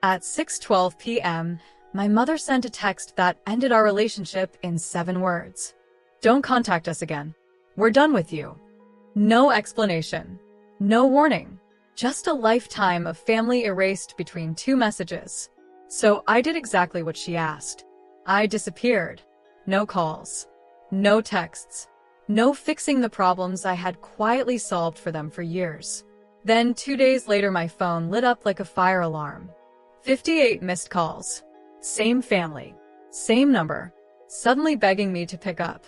At 6:12 p.m., my mother sent a text that ended our relationship in 7 words. Don't contact us again. We're done with you. No explanation. No warning. Just a lifetime of family erased between 2 messages. So I did exactly what she asked. I disappeared. No calls. No texts. No fixing the problems I had quietly solved for them for years. Then 2 days later my phone lit up like a fire alarm. 58 missed calls. Same family. Same number. Suddenly begging me to pick up.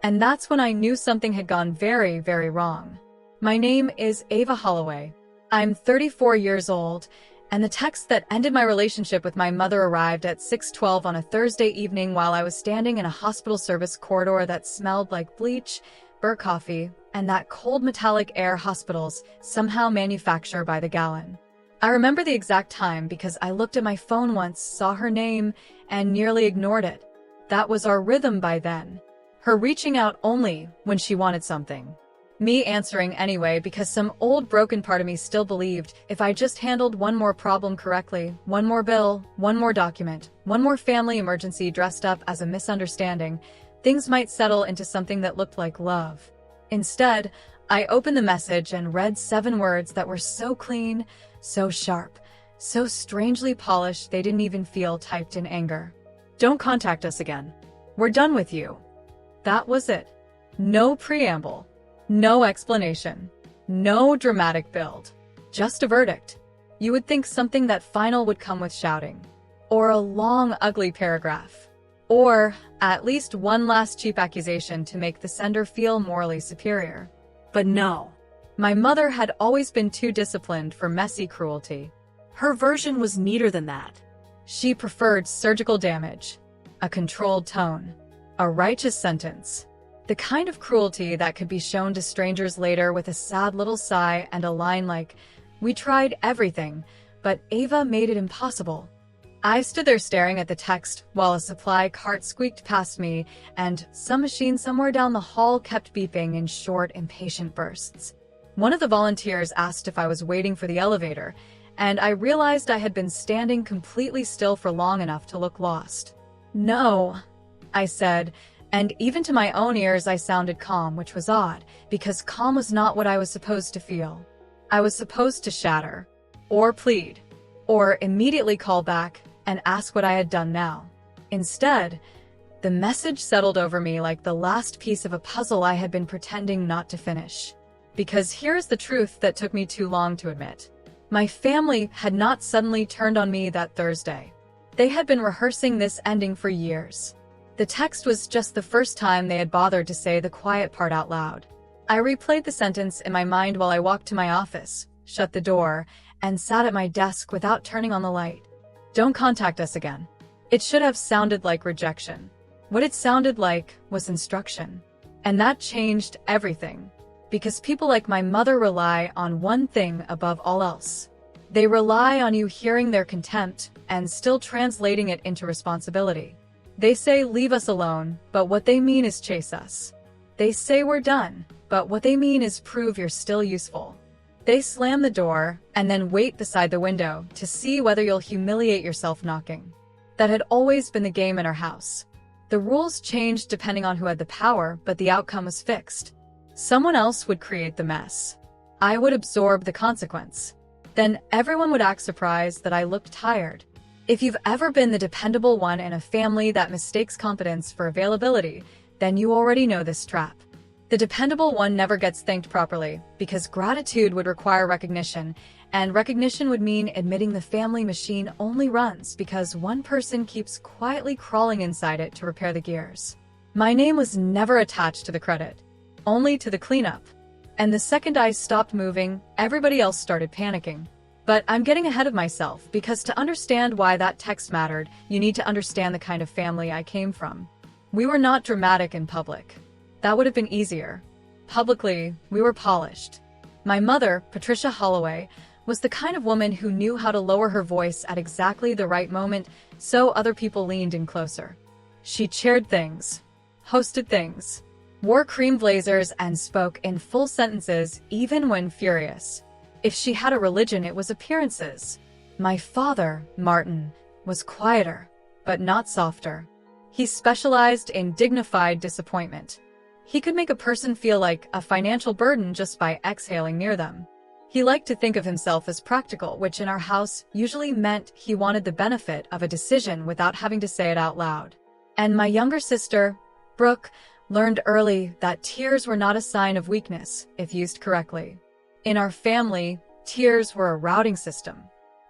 And that's when I knew something had gone very, very wrong. My name is Ava Holloway. I'm 34 years old, and the text that ended my relationship with my mother arrived at 6:12 on a Thursday evening while I was standing in a hospital service corridor that smelled like bleach, burnt coffee, and that cold metallic air hospitals somehow manufacture by the gallon. I remember the exact time because I looked at my phone once, saw her name, and nearly ignored it. That was our rhythm by then. Her reaching out only when she wanted something. Me answering anyway because some old broken part of me still believed if I just handled one more problem correctly, one more bill, one more document, one more family emergency dressed up as a misunderstanding, things might settle into something that looked like love. Instead, I opened the message and read 7 words that were so clean, so sharp, so strangely polished they didn't even feel typed in anger. Don't contact us again. We're done with you. That was it. No preamble. No explanation. No dramatic build. Just a verdict. You would think something that final would come with shouting. Or a long, ugly paragraph. Or at least one last cheap accusation to make the sender feel morally superior. But no. My mother had always been too disciplined for messy cruelty. Her version was neater than that. She preferred surgical damage, a controlled tone, a righteous sentence. The kind of cruelty that could be shown to strangers later with a sad little sigh and a line like, "We tried everything, but Ava made it impossible." I stood there staring at the text while a supply cart squeaked past me and some machine somewhere down the hall kept beeping in short, impatient bursts. One of the volunteers asked if I was waiting for the elevator, and I realized I had been standing completely still for long enough to look lost. "No," I said, and even to my own ears I sounded calm, which was odd, because calm was not what I was supposed to feel. I was supposed to shatter, or plead, or immediately call back and ask what I had done now. Instead, the message settled over me like the last piece of a puzzle I had been pretending not to finish. Because here's the truth that took me too long to admit. My family had not suddenly turned on me that Thursday. They had been rehearsing this ending for years. The text was just the first time they had bothered to say the quiet part out loud. I replayed the sentence in my mind while I walked to my office, shut the door, and sat at my desk without turning on the light. Don't contact us again. It should have sounded like rejection. What it sounded like was instruction. And that changed everything. Because people like my mother rely on one thing above all else. They rely on you hearing their contempt and still translating it into responsibility. They say leave us alone, but what they mean is chase us. They say we're done, but what they mean is prove you're still useful. They slam the door and then wait beside the window to see whether you'll humiliate yourself knocking. That had always been the game in our house. The rules changed depending on who had the power, but the outcome was fixed. Someone else would create the mess. I would absorb the consequence. Then everyone would act surprised that I looked tired. If you've ever been the dependable one in a family that mistakes competence for availability, then you already know this trap. The dependable one never gets thanked properly, because gratitude would require recognition, and recognition would mean admitting the family machine only runs because one person keeps quietly crawling inside it to repair the gears. My name was never attached to the credit, only to the cleanup. And the second I stopped moving, everybody else started panicking. But I'm getting ahead of myself, because to understand why that text mattered, you need to understand the kind of family I came from. We were not dramatic in public. That would have been easier. Publicly, we were polished. My mother, Patricia Holloway, was the kind of woman who knew how to lower her voice at exactly the right moment so other people leaned in closer. She chaired things, hosted things, wore cream blazers, and spoke in full sentences even when furious. If she had a religion, it was appearances. My father, Martin, was quieter, but not softer. He specialized in dignified disappointment. He could make a person feel like a financial burden just by exhaling near them. He liked to think of himself as practical, which in our house usually meant he wanted the benefit of a decision without having to say it out loud. And my younger sister, Brooke, learned early that tears were not a sign of weakness if used correctly. In our family, tears were a routing system.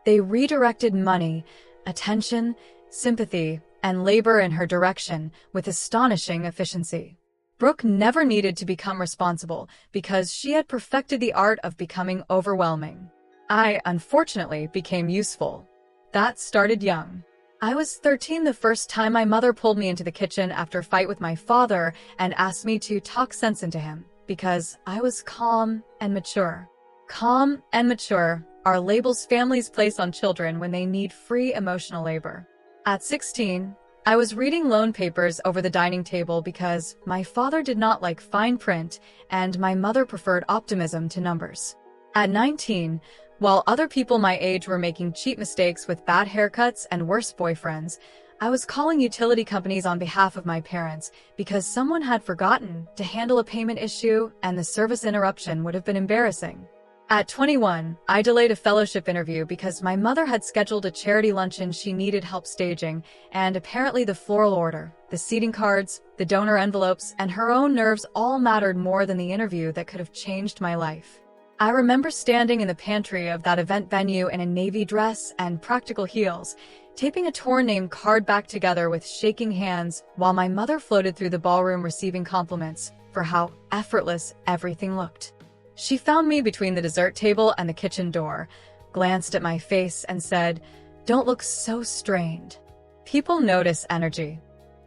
They redirected money, attention, sympathy, and labor in her direction with astonishing efficiency. Brooke never needed to become responsible because she had perfected the art of becoming overwhelming. I, unfortunately, became useful. That started young. I was 13 the first time my mother pulled me into the kitchen after a fight with my father and asked me to talk sense into him because I was calm and mature. Calm and mature are labels families place on children when they need free emotional labor. At 16, I was reading loan papers over the dining table because my father did not like fine print and my mother preferred optimism to numbers. At 19, while other people my age were making cheap mistakes with bad haircuts and worse boyfriends, I was calling utility companies on behalf of my parents because someone had forgotten to handle a payment issue and the service interruption would have been embarrassing. At 21, I delayed a fellowship interview because my mother had scheduled a charity luncheon she needed help staging, and apparently the floral order, the seating cards, the donor envelopes, and her own nerves all mattered more than the interview that could have changed my life. I remember standing in the pantry of that event venue in a navy dress and practical heels, taping a torn name card back together with shaking hands while my mother floated through the ballroom receiving compliments for how effortless everything looked. She found me between the dessert table and the kitchen door, glanced at my face and said, "Don't look so strained." People notice energy.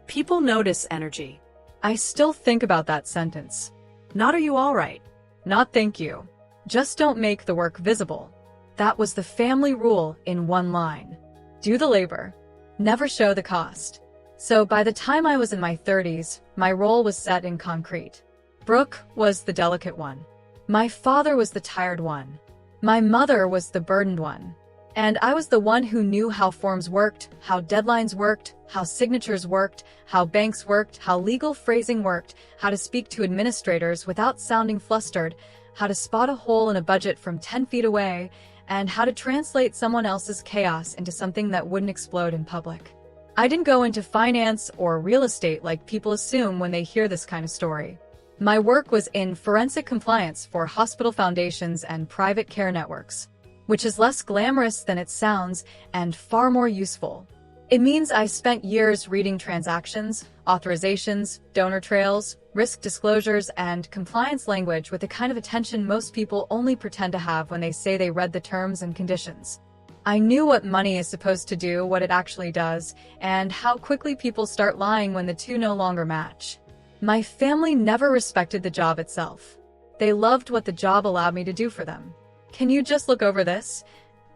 People notice energy. I still think about that sentence. Not "Are you all right?" Not "Thank you." Just don't make the work visible. That was the family rule in one line. Do the labor. Never show the cost. So by the time I was in my 30s, my role was set in concrete. Brooke was the delicate one. My father was the tired one. My mother was the burdened one. And I was the one who knew how forms worked, how deadlines worked, how signatures worked, how banks worked, how legal phrasing worked, how to speak to administrators without sounding flustered, how to spot a hole in a budget from 10 feet away, and how to translate someone else's chaos into something that wouldn't explode in public. I didn't go into finance or real estate like people assume when they hear this kind of story. My work was in forensic compliance for hospital foundations and private care networks, which is less glamorous than it sounds and far more useful. It means I spent years reading transactions, authorizations, donor trails, risk disclosures, and compliance language with the kind of attention most people only pretend to have when they say they read the terms and conditions. I knew what money is supposed to do, what it actually does, and how quickly people start lying when the two no longer match. My family never respected the job itself. They loved what the job allowed me to do for them. "Can you just look over this?"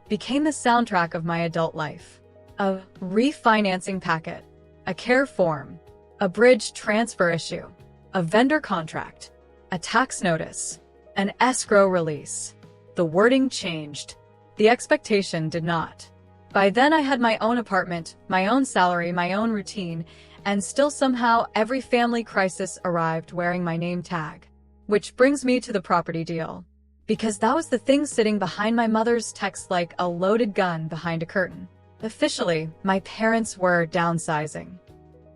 became the soundtrack of my adult life. A refinancing packet, a care form, a bridge transfer issue, a vendor contract, a tax notice, an escrow release. The wording changed. The expectation did not. By then I had my own apartment, my own salary, my own routine, and still somehow every family crisis arrived wearing my name tag. Which brings me to the property deal. Because that was the thing sitting behind my mother's text like a loaded gun behind a curtain. Officially, my parents were downsizing.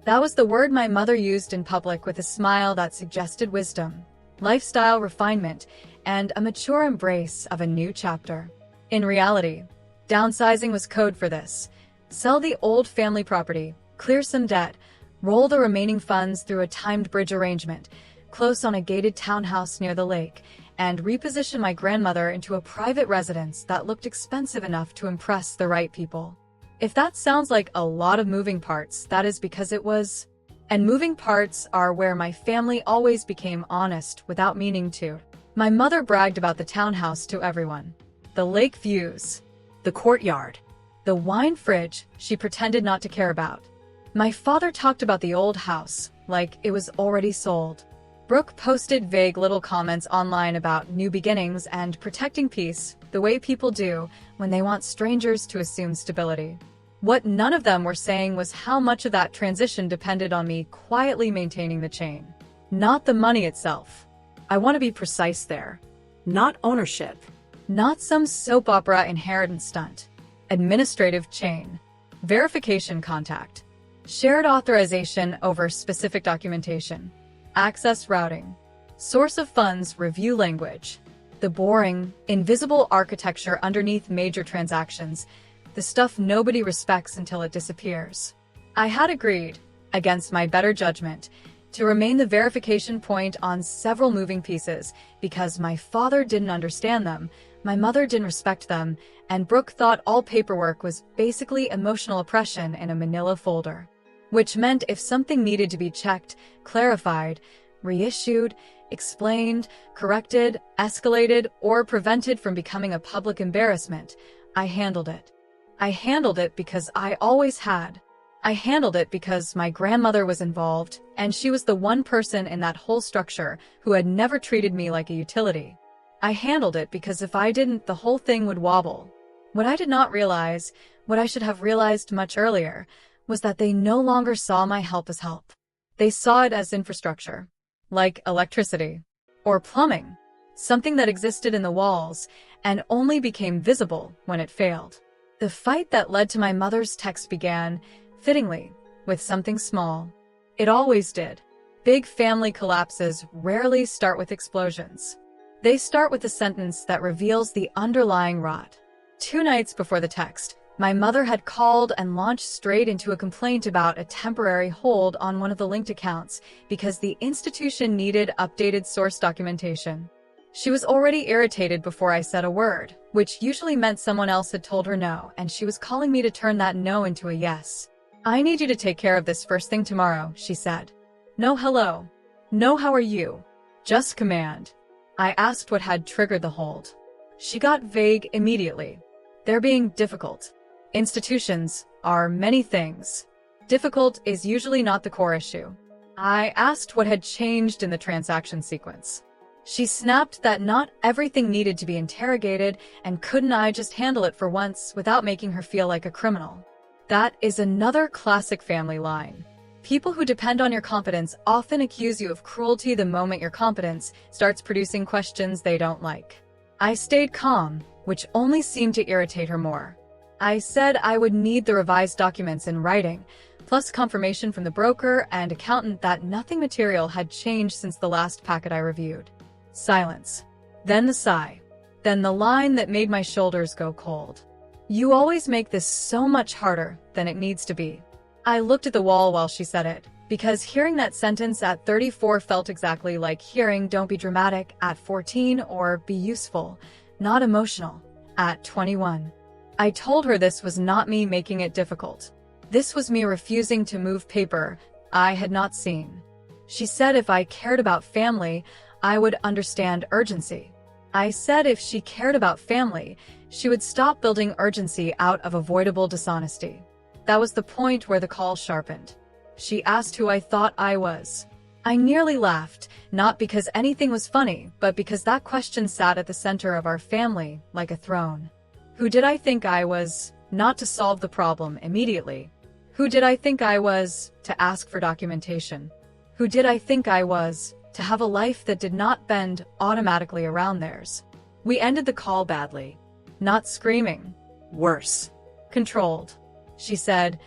That was the word my mother used in public with a smile that suggested wisdom, lifestyle refinement, and a mature embrace of a new chapter. In reality, downsizing was code for this. Sell the old family property, clear some debt, roll the remaining funds through a timed bridge arrangement, close on a gated townhouse near the lake, and reposition my grandmother into a private residence that looked expensive enough to impress the right people. If that sounds like a lot of moving parts, that is because it was. And moving parts are where my family always became honest without meaning to. My mother bragged about the townhouse to everyone. The lake views, the courtyard, the wine fridge she pretended not to care about. My father talked about the old house like it was already sold. Brooke posted vague little comments online about new beginnings and protecting peace, the way people do when they want strangers to assume stability. What none of them were saying was how much of that transition depended on me quietly maintaining the chain, not the money itself. I want to be precise there. Not ownership. Not some soap opera inheritance stunt. Administrative chain. Verification contact. Shared authorization over specific documentation. Access routing. Source of funds review language. The boring, invisible architecture underneath major transactions. The stuff nobody respects until it disappears. I had agreed, against my better judgment, to remain the verification point on several moving pieces because my father didn't understand them, my mother didn't respect them, and Brooke thought all paperwork was basically emotional oppression in a manila folder. Which meant if something needed to be checked, clarified, reissued, explained, corrected, escalated, or prevented from becoming a public embarrassment, I handled it. I handled it because I always had. I handled it because my grandmother was involved, and she was the one person in that whole structure who had never treated me like a utility. I handled it because if I didn't, the whole thing would wobble. What I did not realize, what I should have realized much earlier, was that they no longer saw my help as help. They saw it as infrastructure, like electricity or plumbing, something that existed in the walls and only became visible when it failed. The fight that led to my mother's text began, fittingly, with something small. It always did. Big family collapses rarely start with explosions. They start with a sentence that reveals the underlying rot. 2 nights before the text, my mother had called and launched straight into a complaint about a temporary hold on one of the linked accounts because the institution needed updated source documentation. She was already irritated before I said a word, which usually meant someone else had told her no, and she was calling me to turn that no into a yes. I need you to take care of this first thing tomorrow, she said. No hello. No how are you. Just command. I asked what had triggered the hold. She got vague immediately. They're being difficult. Institutions are many things. Difficult is usually not the core issue. I asked what had changed in the transaction sequence. She snapped that not everything needed to be interrogated, and couldn't I just handle it for once without making her feel like a criminal? That is another classic family line. People who depend on your competence often accuse you of cruelty the moment your competence starts producing questions they don't like. I stayed calm, which only seemed to irritate her more. I said I would need the revised documents in writing, plus confirmation from the broker and accountant that nothing material had changed since the last packet I reviewed. Silence. Then the sigh. Then the line that made my shoulders go cold. You always make this so much harder than it needs to be. I looked at the wall while she said it, because hearing that sentence at 34 felt exactly like hearing "don't be dramatic" at 14 or "be useful, not emotional" at 21. I told her this was not me making it difficult. This was me refusing to move paper I had not seen. She said if I cared about family, I would understand urgency. I said if she cared about family, she would stop building urgency out of avoidable dishonesty. That was the point where the call sharpened. She asked who I thought I was. I nearly laughed, not because anything was funny, but because that question sat at the center of our family, like a throne. Who did I think I was, not to solve the problem immediately? Who did I think I was, to ask for documentation? Who did I think I was, to have a life that did not bend automatically around theirs? We ended the call badly. Not screaming. Worse. Controlled. She said,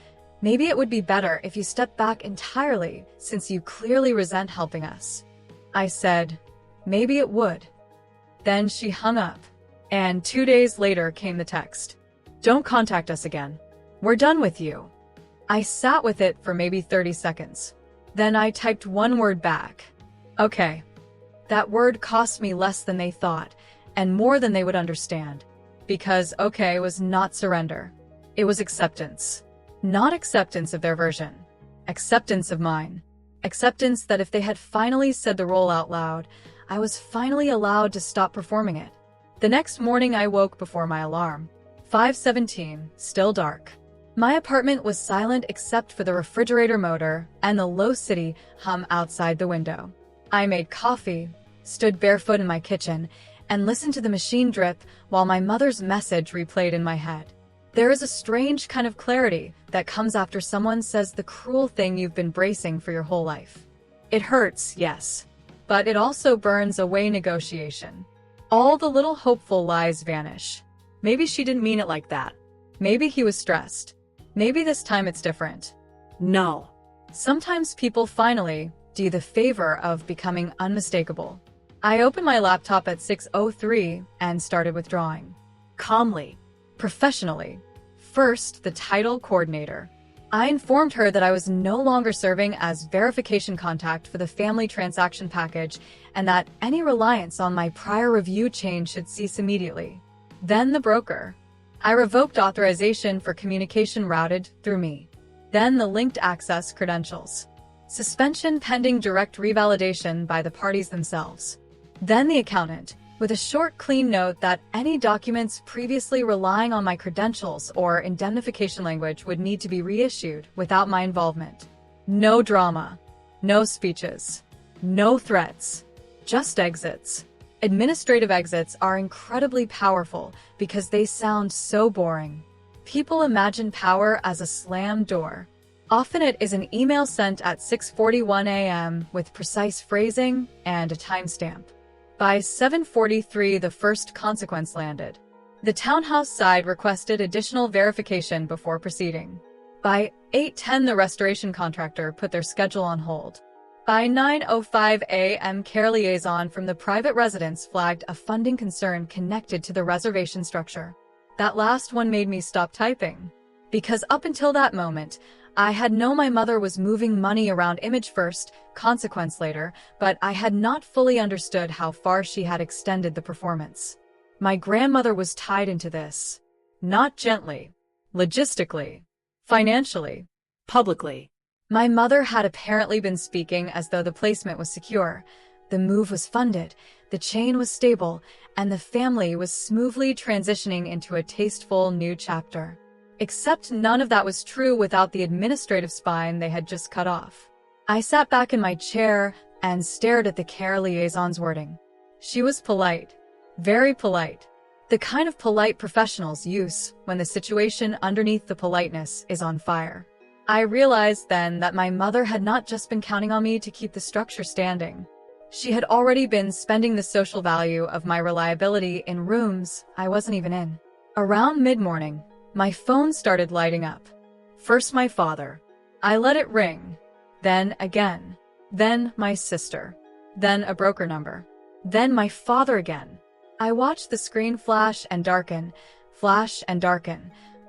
maybe it would be better if you stepped back entirely, since you clearly resent helping us. I said, maybe it would. Then she hung up. And 2 days later came the text. Don't contact us again. We're done with you. I sat with it for maybe 30 seconds. Then I typed one word back. Okay. That word cost me less than they thought, and more than they would understand. Because okay was not surrender. It was acceptance. Not acceptance of their version. Acceptance of mine. Acceptance that if they had finally said the role out loud, I was finally allowed to stop performing it. The next morning I woke before my alarm. 5:17, still dark. My apartment was silent except for the refrigerator motor and the low city hum outside the window. I made coffee, stood barefoot in my kitchen, and listened to the machine drip while my mother's message replayed in my head. There is a strange kind of clarity that comes after someone says the cruel thing you've been bracing for your whole life. It hurts, yes, but it also burns away negotiation. All the little hopeful lies vanish. Maybe she didn't mean it like that. Maybe he was stressed. Maybe this time it's different. No. Sometimes people finally do you the favor of becoming unmistakable. I opened my laptop at 6:03 and started withdrawing. Calmly. Professionally. First, the title coordinator. I informed her that I was no longer serving as verification contact for the family transaction package and that any reliance on my prior review chain should cease immediately. Then the broker. I revoked authorization for communication routed through me. Then the linked access credentials. Suspension pending direct revalidation by the parties themselves. Then the accountant, with a short, clean note that any documents previously relying on my credentials or indemnification language would need to be reissued without my involvement. No drama. No speeches. No threats. Just exits. Administrative exits are incredibly powerful because they sound so boring. People imagine power as a slammed door. Often it is an email sent at 6:41 a.m. with precise phrasing and a timestamp. By 7:43, the first consequence landed. The townhouse side requested additional verification before proceeding. By 8:10, the restoration contractor put their schedule on hold. By 9:05 a.m., care liaison from the private residence flagged a funding concern connected to the reservation structure. That last one made me stop typing. Because up until that moment, I had known my mother was moving money around, image first, consequence later, but I had not fully understood how far she had extended the performance. My grandmother was tied into this. Not gently. Logistically. Financially. Publicly. My mother had apparently been speaking as though the placement was secure, the move was funded, the chain was stable, and the family was smoothly transitioning into a tasteful new chapter. Except none of that was true without the administrative spine they had just cut off. I sat back in my chair and stared at the care liaison's wording. She was polite. Very polite. The kind of polite professionals use when the situation underneath the politeness is on fire. I realized then that my mother had not just been counting on me to keep the structure standing. She had already been spending the social value of my reliability in rooms I wasn't even in. Around mid-morning, my phone started lighting up. First my father. I let it ring. Then again. Then my sister. Then a broker number. Then my father again. I watched the screen flash and darken,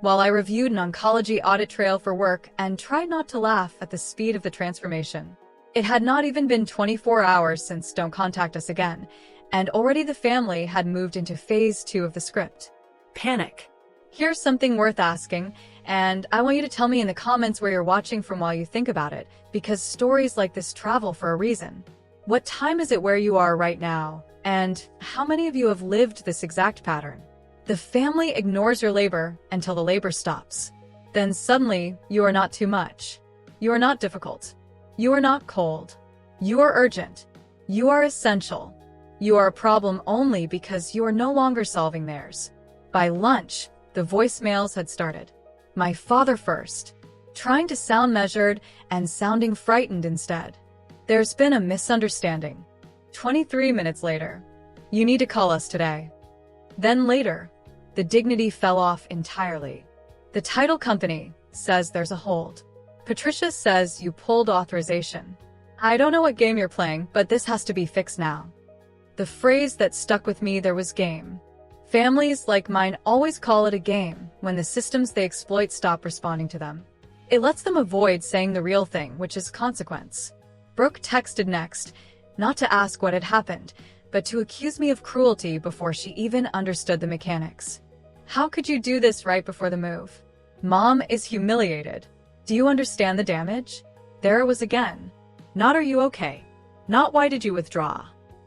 while I reviewed an oncology audit trail for work and tried not to laugh at the speed of the transformation. It had not even been 24 hours since Don't Contact Us Again, and already the family had moved into phase 2 of the script. Panic. Here's something worth asking, and I want you to tell me in the comments where you're watching from while you think about it, because stories like this travel for a reason. What time is it where you are right now? And how many of you have lived this exact pattern? The family ignores your labor until the labor stops. Then suddenly, you are not too much. You are not difficult. You are not cold. You are urgent. You are essential. You are a problem only because you are no longer solving theirs. By lunch, the voicemails had started. My father first, trying to sound measured and sounding frightened instead. There's been a misunderstanding. 23 minutes later. You need to call us today. Then later, the dignity fell off entirely. The title company says there's a hold. Patricia says you pulled authorization. I don't know what game you're playing, but this has to be fixed now. The phrase that stuck with me, there was game. Families like mine always call it a game when the systems they exploit stop responding to them. It lets them avoid saying the real thing, which is consequence. Brooke texted next, not to ask what had happened, but to accuse me of cruelty before she even understood the mechanics. How could you do this right before the move? Mom is humiliated. Do you understand the damage? There it was again. Not are you okay? Not why did you withdraw?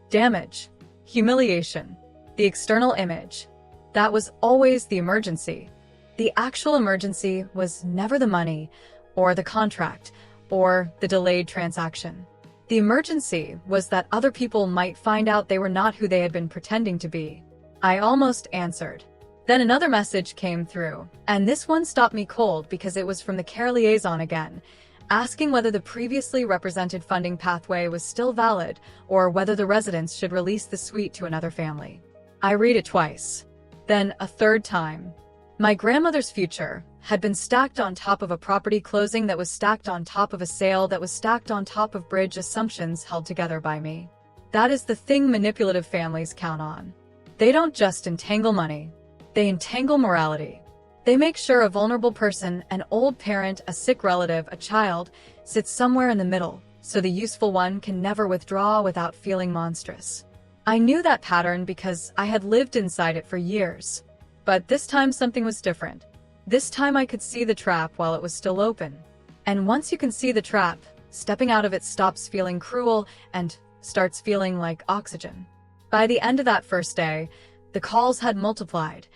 Damage. Humiliation. The external image. That was always the emergency. The actual emergency was never the money, or the contract, or the delayed transaction. The emergency was that other people might find out they were not who they had been pretending to be. I almost answered. Then another message came through, and this one stopped me cold because it was from the care liaison again, asking whether the previously represented funding pathway was still valid or whether the residents should release the suite to another family. I read it twice. Then a third time. My grandmother's future had been stacked on top of a property closing that was stacked on top of a sale that was stacked on top of bridge assumptions held together by me. That is the thing manipulative families count on. They don't just entangle money. They entangle morality. They make sure a vulnerable person, an old parent, a sick relative, a child, sits somewhere in the middle, so the useful one can never withdraw without feeling monstrous. I knew that pattern because I had lived inside it for years. But this time something was different. This time I could see the trap while it was still open. And once you can see the trap, stepping out of it stops feeling cruel and starts feeling like oxygen. By the end of that first day, the calls had multiplied.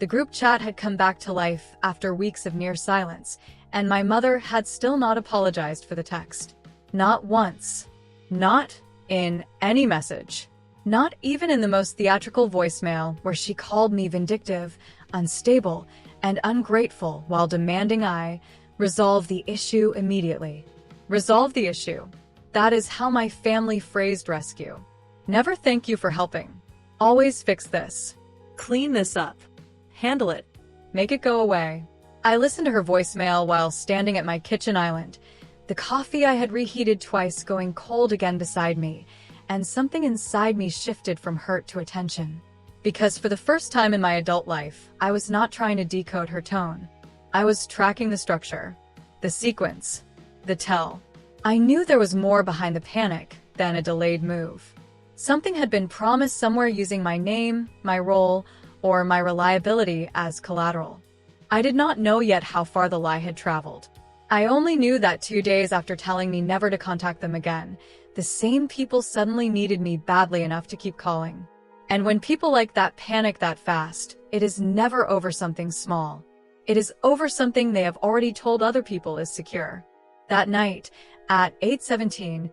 The group chat had come back to life after weeks of near silence, and my mother had still not apologized for the text. Not once. Not in any message. Not even in the most theatrical voicemail where she called me vindictive, unstable, and ungrateful while demanding I resolve the issue immediately. Resolve the issue. That is how my family phrased rescue. Never thank you for helping. Always fix this. Clean this up. Handle it. Make it go away. I listened to her voicemail while standing at my kitchen island, the coffee I had reheated twice going cold again beside me, and something inside me shifted from hurt to attention. Because for the first time in my adult life, I was not trying to decode her tone. I was tracking the structure, the sequence, the tell. I knew there was more behind the panic than a delayed move. Something had been promised somewhere using my name, my role, or my reliability as collateral. I did not know yet how far the lie had traveled. I only knew that 2 days after telling me never to contact them again, the same people suddenly needed me badly enough to keep calling. And when people like that panic that fast, it is never over something small. It is over something they have already told other people is secure. That night, at 8:17,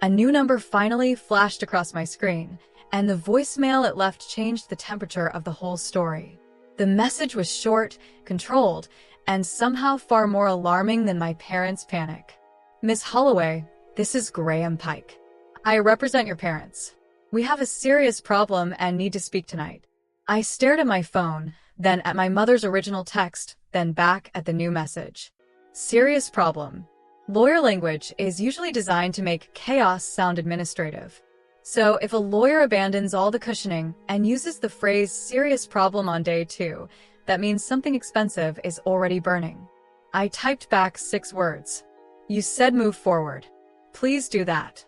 a new number finally flashed across my screen, and the voicemail it left changed the temperature of the whole story. The message was short, controlled, and somehow far more alarming than my parents' panic. Miss Holloway, this is Graham Pike. I represent your parents. We have a serious problem and need to speak tonight. I stared at my phone, then at my mother's original text, then back at the new message. Serious problem. Lawyer language is usually designed to make chaos sound administrative. So if a lawyer abandons all the cushioning and uses the phrase serious problem on day 2, that means something expensive is already burning. I typed back 6 words. You said move forward. Please do that.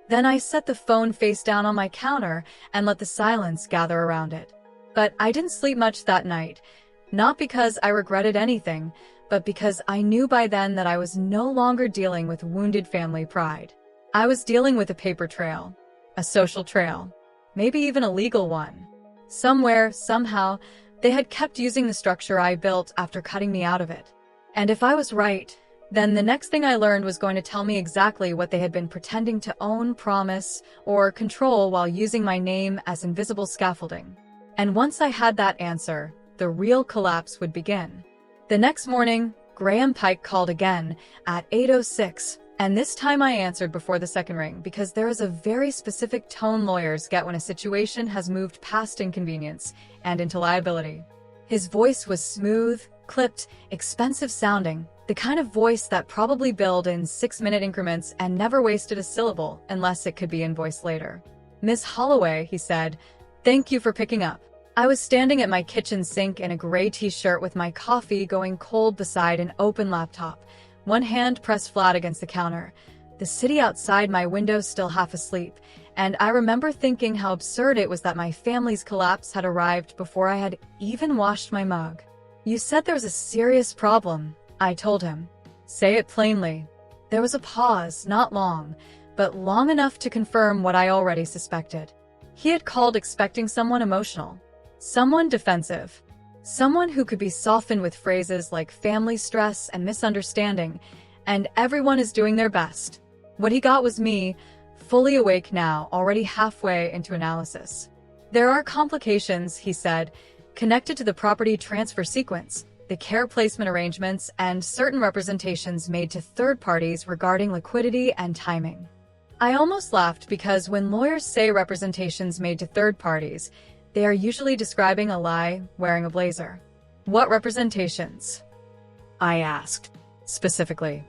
Then I set the phone face down on my counter and let the silence gather around it. But I didn't sleep much that night, not because I regretted anything, but because I knew by then that I was no longer dealing with wounded family pride. I was dealing with a paper trail, a social trail, maybe even a legal one. Somewhere, somehow, they had kept using the structure I built after cutting me out of it. And if I was right, then the next thing I learned was going to tell me exactly what they had been pretending to own, promise, or control while using my name as invisible scaffolding. And once I had that answer, the real collapse would begin. The next morning, Graham Pike called again at 8:06, and this time I answered before the second ring because there is a very specific tone lawyers get when a situation has moved past inconvenience and into liability. His voice was smooth, clipped, expensive sounding, the kind of voice that probably billed in 6-minute increments and never wasted a syllable unless it could be invoiced later. Miss Holloway, he said, thank you for picking up. I was standing at my kitchen sink in a gray t-shirt with my coffee going cold beside an open laptop, one hand pressed flat against the counter, the city outside my window still half asleep, and I remember thinking how absurd it was that my family's collapse had arrived before I had even washed my mug. You said there was a serious problem, I told him. Say it plainly. There was a pause, not long, but long enough to confirm what I already suspected. He had called expecting someone emotional. Someone defensive. Someone who could be softened with phrases like family stress and misunderstanding, and everyone is doing their best. What he got was me, fully awake now, already halfway into analysis. There are complications, he said, connected to the property transfer sequence, the care placement arrangements, and certain representations made to third parties regarding liquidity and timing. I almost laughed because when lawyers say representations made to third parties, they are usually describing a lie wearing a blazer. What representations? I asked, specifically.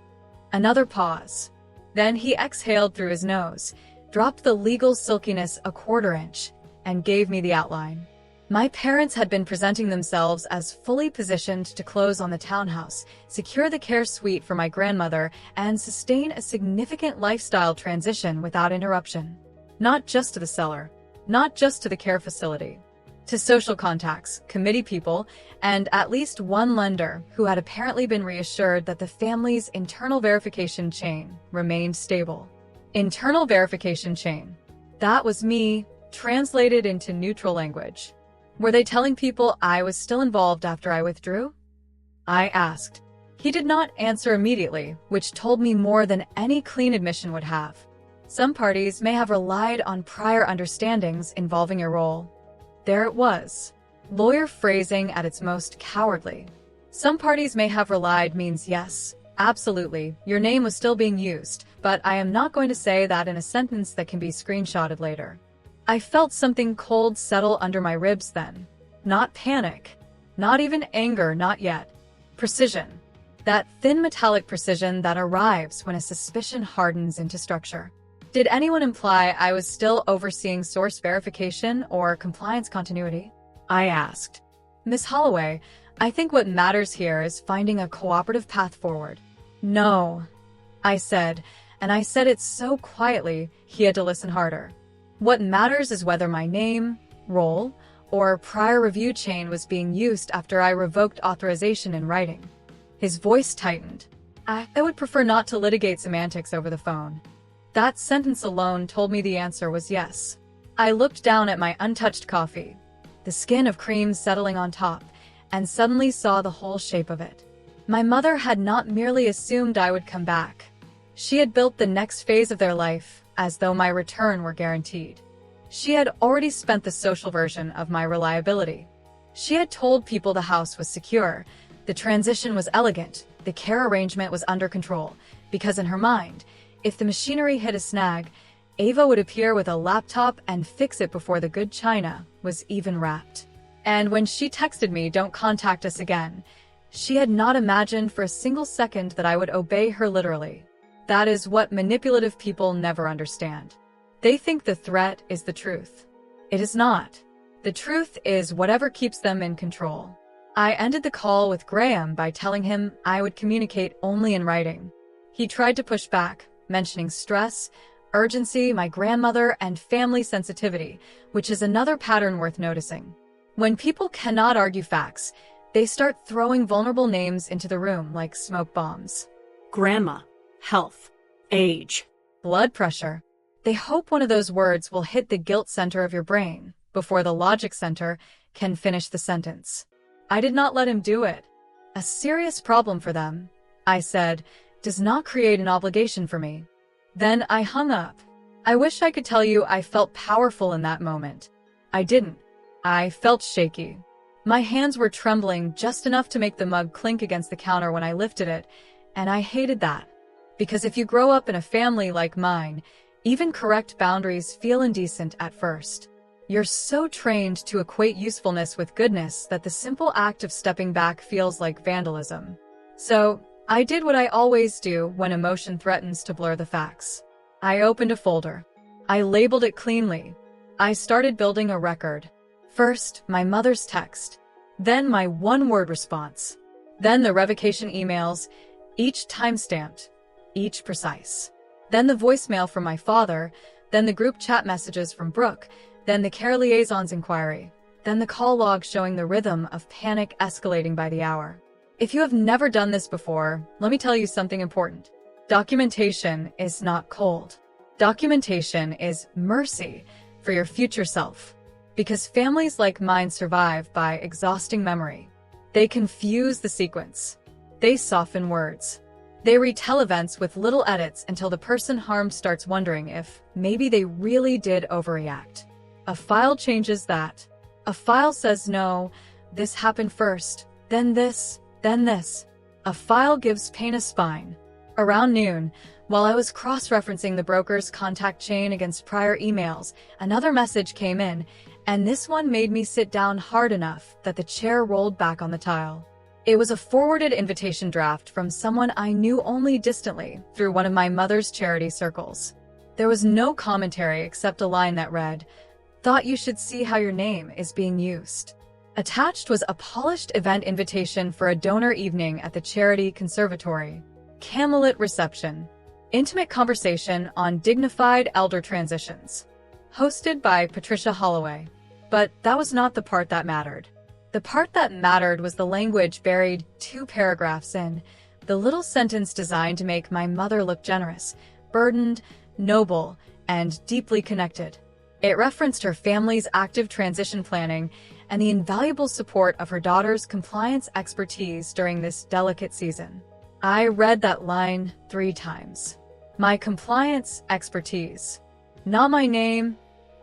Another pause. Then he exhaled through his nose, dropped the legal silkiness a quarter inch, and gave me the outline. My parents had been presenting themselves as fully positioned to close on the townhouse, secure the care suite for my grandmother, and sustain a significant lifestyle transition without interruption. Not just to the seller, not just to the care facility, to social contacts, committee people, and at least one lender who had apparently been reassured that the family's internal verification chain remained stable. Internal verification chain. That was me, translated into neutral language. Were they telling people I was still involved after I withdrew? I asked. He did not answer immediately, which told me more than any clean admission would have. Some parties may have relied on prior understandings involving your role. There it was. Lawyer phrasing at its most cowardly. Some parties may have relied means yes, absolutely, your name was still being used, but I am not going to say that in a sentence that can be screenshotted later. I felt something cold settle under my ribs then. Not panic. Not even anger, not yet. Precision. That thin metallic precision that arrives when a suspicion hardens into structure. Did anyone imply I was still overseeing source verification or compliance continuity? I asked. Miss Holloway, I think what matters here is finding a cooperative path forward. No, I said, and I said it so quietly he had to listen harder. What matters is whether my name, role, or prior review chain was being used after I revoked authorization in writing. His voice tightened. I would prefer not to litigate semantics over the phone. That sentence alone told me the answer was yes. I looked down at my untouched coffee, the skin of cream settling on top, and suddenly saw the whole shape of it. My mother had not merely assumed I would come back. She had built the next phase of their life as though my return were guaranteed. She had already spent the social version of my reliability. She had told people the house was secure, the transition was elegant, the care arrangement was under control, because in her mind, if the machinery hit a snag, Ava would appear with a laptop and fix it before the good china was even wrapped. And when she texted me, "Don't contact us again," she had not imagined for a single second that I would obey her literally. That is what manipulative people never understand. They think the threat is the truth. It is not. The truth is whatever keeps them in control. I ended the call with Graham by telling him I would communicate only in writing. He tried to push back, mentioning stress, urgency, my grandmother, and family sensitivity, which is another pattern worth noticing. When people cannot argue facts, they start throwing vulnerable names into the room like smoke bombs. Grandma, health, age, blood pressure. They hope one of those words will hit the guilt center of your brain before the logic center can finish the sentence. I did not let him do it. A serious problem for them, I said, does not create an obligation for me. Then I hung up. I wish I could tell you I felt powerful in that moment. I didn't. I felt shaky. My hands were trembling just enough to make the mug clink against the counter when I lifted it, and I hated that. Because if you grow up in a family like mine, even correct boundaries feel indecent at first. You're so trained to equate usefulness with goodness that the simple act of stepping back feels like vandalism. So, I did what I always do when emotion threatens to blur the facts. I opened a folder. I labeled it cleanly. I started building a record. First, my mother's text. Then my one-word response. Then the revocation emails, each time-stamped, each precise. Then the voicemail from my father, then the group chat messages from Brooke, then the care liaison's inquiry, then the call log showing the rhythm of panic escalating by the hour. If you have never done this before, let me tell you something important. Documentation is not cold. Documentation is mercy for your future self. Because families like mine survive by exhausting memory. They confuse the sequence. They soften words. They retell events with little edits until the person harmed starts wondering if maybe they really did overreact. A file changes that. A file says no, this happened first, then this, then this. A file gives pain a spine. Around noon, while I was cross-referencing the broker's contact chain against prior emails, another message came in, and this one made me sit down hard enough that the chair rolled back on the tile. It was a forwarded invitation draft from someone I knew only distantly through one of my mother's charity circles. There was no commentary except a line that read, "Thought you should see how your name is being used." Attached was a polished event invitation for a donor evening at the charity conservatory. Candlelit reception. Intimate conversation on dignified elder transitions. Hosted by Patricia Holloway. But that was not the part that mattered. The part that mattered was the language buried 2 paragraphs in, the little sentence designed to make my mother look generous, burdened, noble, and deeply connected. It referenced her family's active transition planning and the invaluable support of her daughter's compliance expertise during this delicate season. I read that line 3 times. My compliance expertise. Not my name,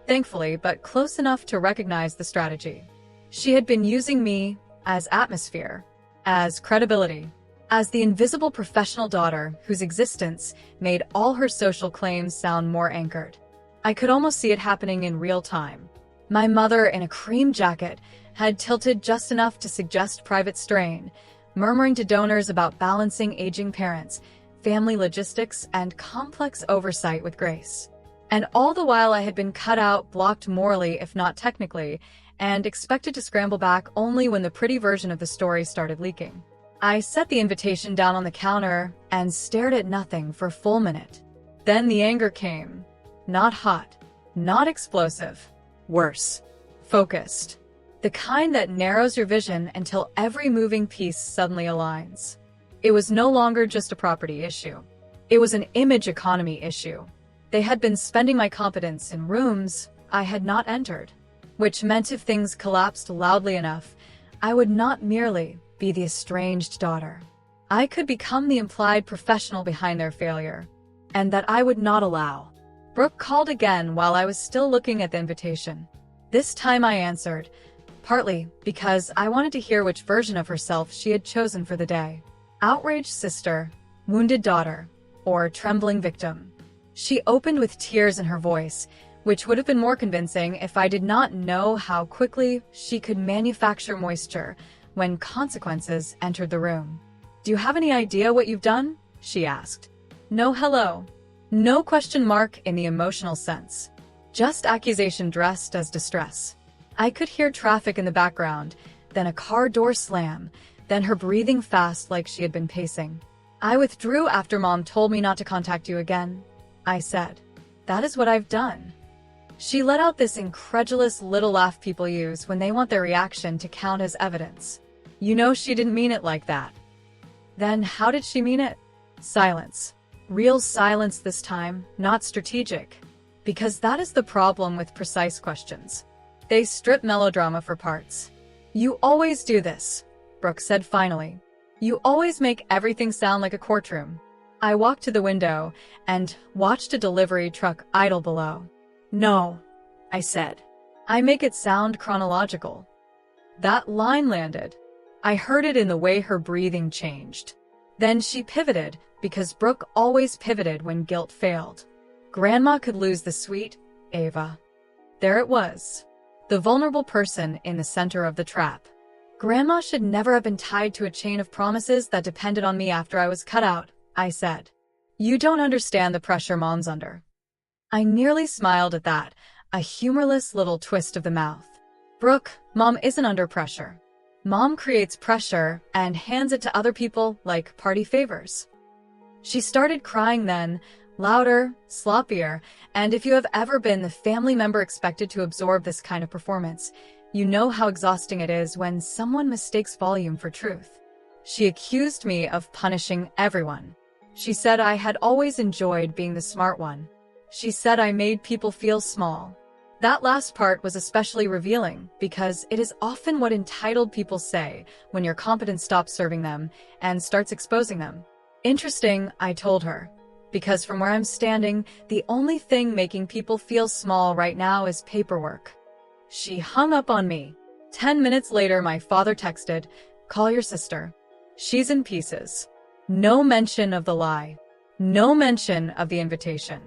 thankfully, but close enough to recognize the strategy. She had been using me as atmosphere, as credibility, as the invisible professional daughter whose existence made all her social claims sound more anchored. I could almost see it happening in real time. My mother, in a cream jacket, had tilted just enough to suggest private strain, murmuring to donors about balancing aging parents, family logistics, and complex oversight with grace. And all the while I had been cut out, blocked morally if not technically, and expected to scramble back only when the pretty version of the story started leaking. I set the invitation down on the counter and stared at nothing for a full minute. Then the anger came. Not hot, not explosive. Worse. Focused. The kind that narrows your vision until every moving piece suddenly aligns. It was no longer just a property issue. It was an image economy issue. They had been spending my competence in rooms I had not entered, which meant if things collapsed loudly enough, I would not merely be the estranged daughter. I could become the implied professional behind their failure, and that I would not allow. Brooke called again while I was still looking at the invitation. This time I answered, partly because I wanted to hear which version of herself she had chosen for the day. Outraged sister, wounded daughter, or trembling victim. She opened with tears in her voice, which would have been more convincing if I did not know how quickly she could manufacture moisture when consequences entered the room. "Do you have any idea what you've done?" she asked. No hello. No question mark in the emotional sense. Just accusation dressed as distress. I could hear traffic in the background, then a car door slam, then her breathing fast like she had been pacing. "I withdrew after Mom told me not to contact you again," I said. "That is what I've done." She let out this incredulous little laugh people use when they want their reaction to count as evidence. You know she didn't mean it like that. Then how did she mean it? Silence. Real silence this time, not strategic. Because that is the problem with precise questions. They strip melodrama for parts. "You always do this," Brooke said finally. "You always make everything sound like a courtroom." I walked to the window and watched a delivery truck idle below. "No," I said. "I make it sound chronological." That line landed. I heard it in the way her breathing changed. Then she pivoted, because Brooke always pivoted when guilt failed. Grandma could lose the sweet Ava. There it was. The vulnerable person in the center of the trap. Grandma should never have been tied to a chain of promises that depended on me after I was cut out, I said. "You don't understand the pressure Mom's under." I nearly smiled at that, a humorless little twist of the mouth. "Brooke, Mom isn't under pressure. Mom creates pressure and hands it to other people like party favors." She started crying then, louder, sloppier, and if you have ever been the family member expected to absorb this kind of performance, you know how exhausting it is when someone mistakes volume for truth. She accused me of punishing everyone. She said I had always enjoyed being the smart one. She said I made people feel small. That last part was especially revealing because it is often what entitled people say when your competence stops serving them and starts exposing them. Interesting, I told her. Because from where I'm standing, the only thing making people feel small right now is paperwork. She hung up on me. 10 minutes later, my father texted, "Call your sister. She's in pieces." No mention of the lie. No mention of the invitation.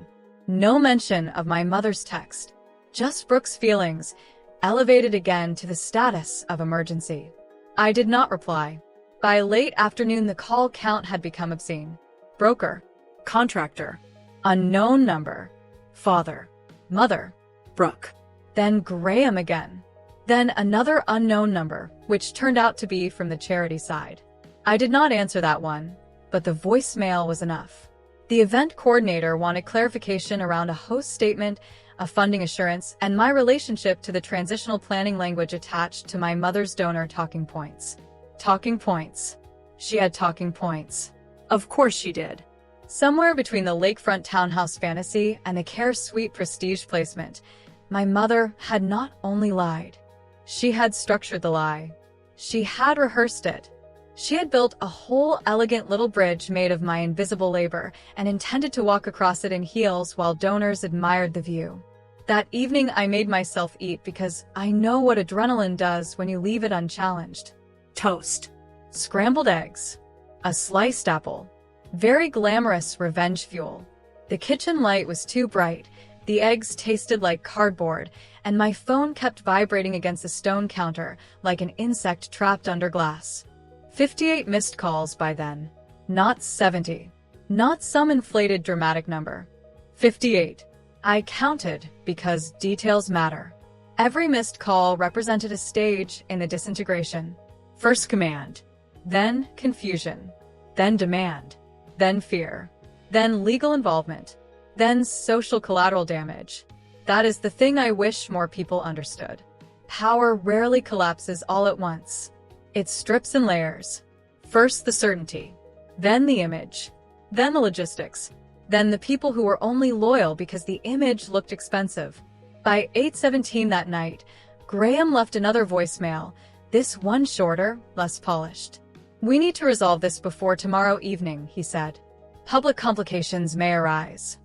No mention of my mother's text. Just Brooke's feelings, elevated again to the status of emergency. I did not reply. By late afternoon, the call count had become obscene. Broker. Contractor. Unknown number. Father. Mother. Brooke. Then Graham again. Then another unknown number, which turned out to be from the charity side. I did not answer that one, but the voicemail was enough. The event coordinator wanted clarification around a host statement, a funding assurance, and my relationship to the transitional planning language attached to my mother's donor talking points. Talking points. She had talking points. Of course she did. Somewhere between the lakefront townhouse fantasy and the Care Suite prestige placement, my mother had not only lied. She had structured the lie. She had rehearsed it. She had built a whole elegant little bridge made of my invisible labor and intended to walk across it in heels while donors admired the view. That evening I made myself eat because I know what adrenaline does when you leave it unchallenged. Toast. Scrambled eggs. A sliced apple. Very glamorous revenge fuel. The kitchen light was too bright, the eggs tasted like cardboard, and my phone kept vibrating against the stone counter like an insect trapped under glass. 58 missed calls by then. Not 70. Not some inflated dramatic number. 58. I counted because details matter. Every missed call represented a stage in the disintegration. First command. Then confusion. Then demand. Then fear. Then legal involvement. Then social collateral damage. That is the thing I wish more people understood. Power rarely collapses all at once. It strips in layers. First the certainty, then the image, then the logistics, then the people who were only loyal because the image looked expensive. By 8:17 that night, Graham left another voicemail, this one shorter, less polished. "We need to resolve this before tomorrow evening," he said. "Public complications may arise."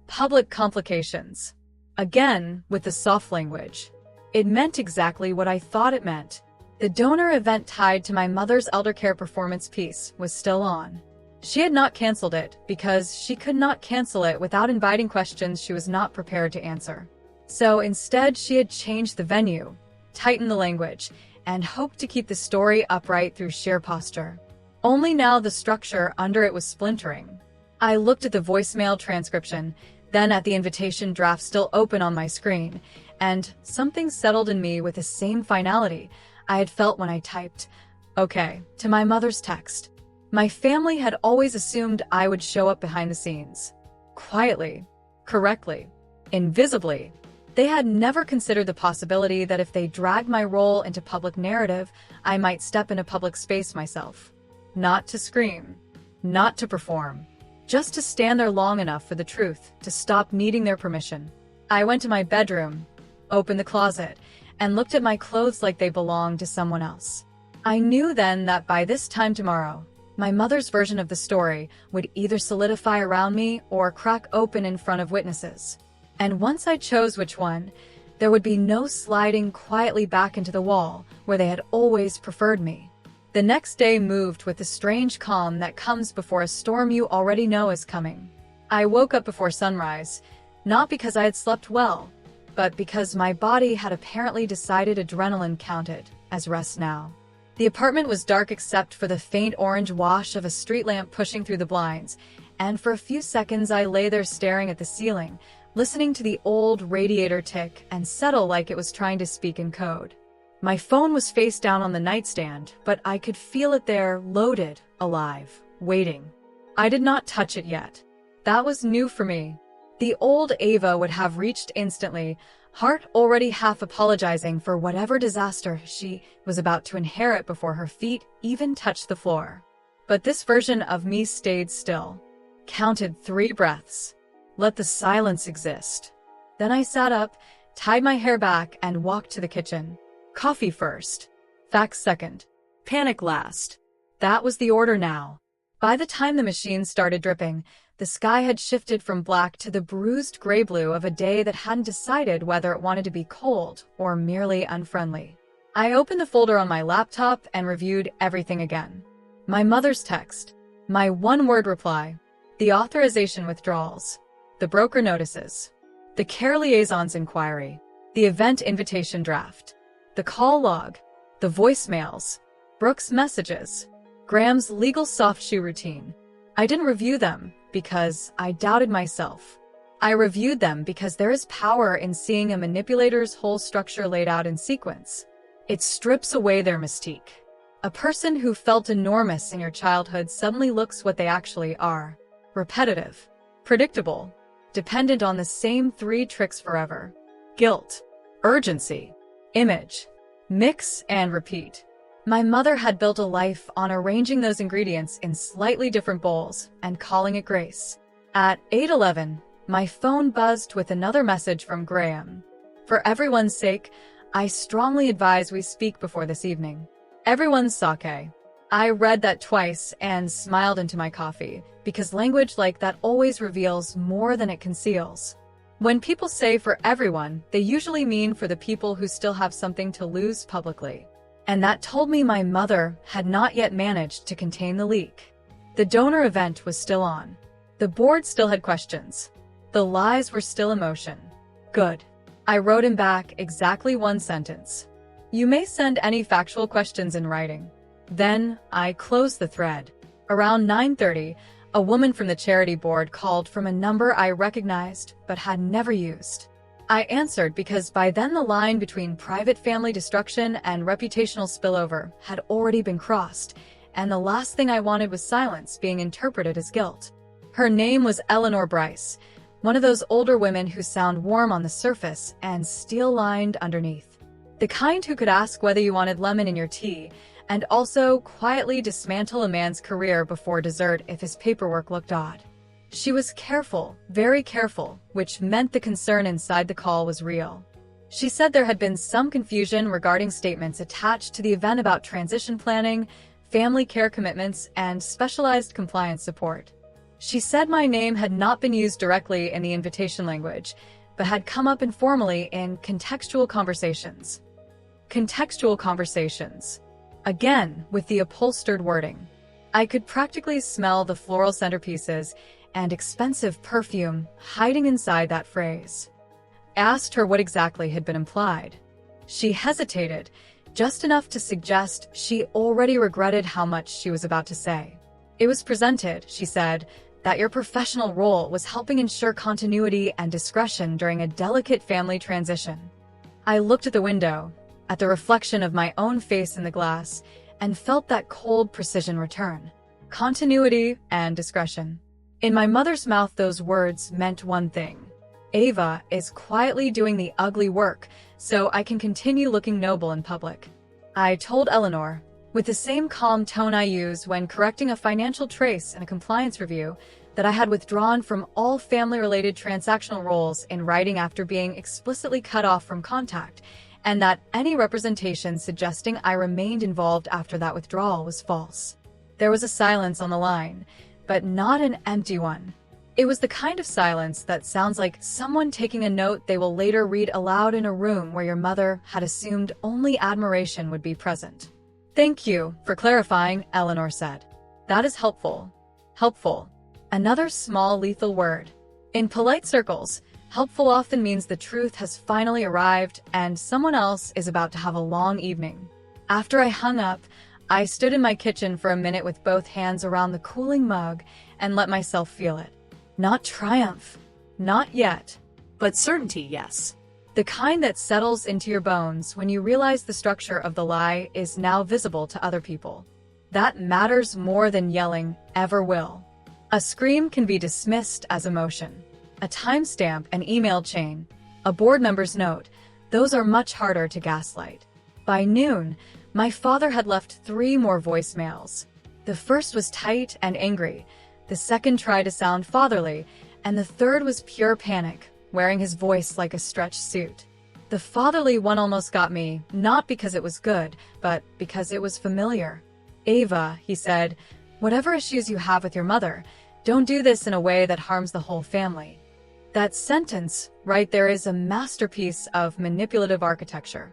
Public complications. Again, with the soft language. It meant exactly what I thought it meant. The donor event tied to my mother's eldercare performance piece was still on. She had not canceled it because she could not cancel it without inviting questions she was not prepared to answer. So instead, she had changed the venue, tightened the language, and hoped to keep the story upright through sheer posture. Only now the structure under it was splintering. I looked at the voicemail transcription, then at the invitation draft still open on my screen, and something settled in me with the same finality I had felt when I typed, "Okay," to my mother's text. My family had always assumed I would show up behind the scenes. Quietly, correctly, invisibly. They had never considered the possibility that if they dragged my role into public narrative, I might step into public space myself. Not to scream, not to perform, just to stand there long enough for the truth to stop needing their permission. I went to my bedroom, opened the closet, and looked at my clothes like they belonged to someone else. I knew then that by this time tomorrow, my mother's version of the story would either solidify around me or crack open in front of witnesses. And once I chose which one, there would be no sliding quietly back into the wall where they had always preferred me. The next day moved with the strange calm that comes before a storm you already know is coming. I woke up before sunrise, not because I had slept well, but because my body had apparently decided adrenaline counted as rest now. The apartment was dark except for the faint orange wash of a street lamp pushing through the blinds, and for a few seconds I lay there staring at the ceiling, listening to the old radiator tick and settle like it was trying to speak in code. My phone was face down on the nightstand, but I could feel it there, loaded, alive, waiting. I did not touch it yet. That was new for me. The old Ava would have reached instantly, heart already half apologizing for whatever disaster she was about to inherit before her feet even touched the floor. But this version of me stayed still, counted 3 breaths, let the silence exist. Then I sat up, tied my hair back, and walked to the kitchen. Coffee first, facts second, panic last. That was the order now. By the time the machine started dripping, the sky had shifted from black to the bruised gray blue of a day that hadn't decided whether it wanted to be cold or merely unfriendly. I opened the folder on my laptop and reviewed everything again. My mother's text, my one-word reply, the authorization withdrawals, the broker notices, the care liaison's inquiry, the event invitation draft, the call log, the voicemails, Brooke's messages, Graham's legal soft shoe routine. I didn't review them because I doubted myself. I reviewed them because there is power in seeing a manipulator's whole structure laid out in sequence. It strips away their mystique. A person who felt enormous in your childhood suddenly looks what they actually are. Repetitive, predictable, dependent on the same 3 tricks forever. Guilt, urgency, image, mix and repeat. My mother had built a life on arranging those ingredients in slightly different bowls and calling it grace. At 8:11, my phone buzzed with another message from Graham. For everyone's sake, I strongly advise we speak before this evening. Everyone's sake. I read that twice and smiled into my coffee, because language like that always reveals more than it conceals. When people say for everyone, they usually mean for the people who still have something to lose publicly. And that told me my mother had not yet managed to contain the leak. The donor event was still on. The board still had questions. The lies were still in motion. Good. I wrote him back exactly 1 sentence. You may send any factual questions in writing. Then I closed the thread. Around 9:30, a woman from the charity board called from a number I recognized but had never used. I answered because by then the line between private family destruction and reputational spillover had already been crossed, and the last thing I wanted was silence being interpreted as guilt. Her name was Eleanor Bryce, one of those older women who sound warm on the surface and steel-lined underneath. The kind who could ask whether you wanted lemon in your tea, and also quietly dismantle a man's career before dessert if his paperwork looked odd. She was careful, very careful, which meant the concern inside the call was real. She said there had been some confusion regarding statements attached to the event about transition planning, family care commitments, and specialized compliance support. She said my name had not been used directly in the invitation language, but had come up informally in contextual conversations. Contextual conversations. Again, with the upholstered wording. I could practically smell the floral centerpieces and expensive perfume hiding inside that phrase. I asked her what exactly had been implied. She hesitated, just enough to suggest she already regretted how much she was about to say. It was presented, she said, that your professional role was helping ensure continuity and discretion during a delicate family transition. I looked at the window, at the reflection of my own face in the glass, and felt that cold precision return. Continuity and discretion. In my mother's mouth, those words meant one thing. Ava is quietly doing the ugly work, so I can continue looking noble in public. I told Eleanor, with the same calm tone I use when correcting a financial trace in a compliance review, that I had withdrawn from all family-related transactional roles in writing after being explicitly cut off from contact, and that any representation suggesting I remained involved after that withdrawal was false. There was a silence on the line, but not an empty one. It was the kind of silence that sounds like someone taking a note they will later read aloud in a room where your mother had assumed only admiration would be present. Thank you for clarifying, Eleanor said. That is helpful. Helpful. Another small lethal word. In polite circles, helpful often means the truth has finally arrived and someone else is about to have a long evening. After I hung up, I stood in my kitchen for a minute with both hands around the cooling mug and let myself feel it. Not triumph. Not yet. But certainty, yes. The kind that settles into your bones when you realize the structure of the lie is now visible to other people. That matters more than yelling ever will. A scream can be dismissed as emotion. A timestamp, an email chain, a board member's note, those are much harder to gaslight. By noon, my father had left 3 more voicemails. The first was tight and angry, the second tried to sound fatherly, and the third was pure panic, wearing his voice like a stretched suit. The fatherly one almost got me, not because it was good, but because it was familiar. Ava, he said, Whatever issues you have with your mother, don't do this in a way that harms the whole family. That sentence right there is a masterpiece of manipulative architecture.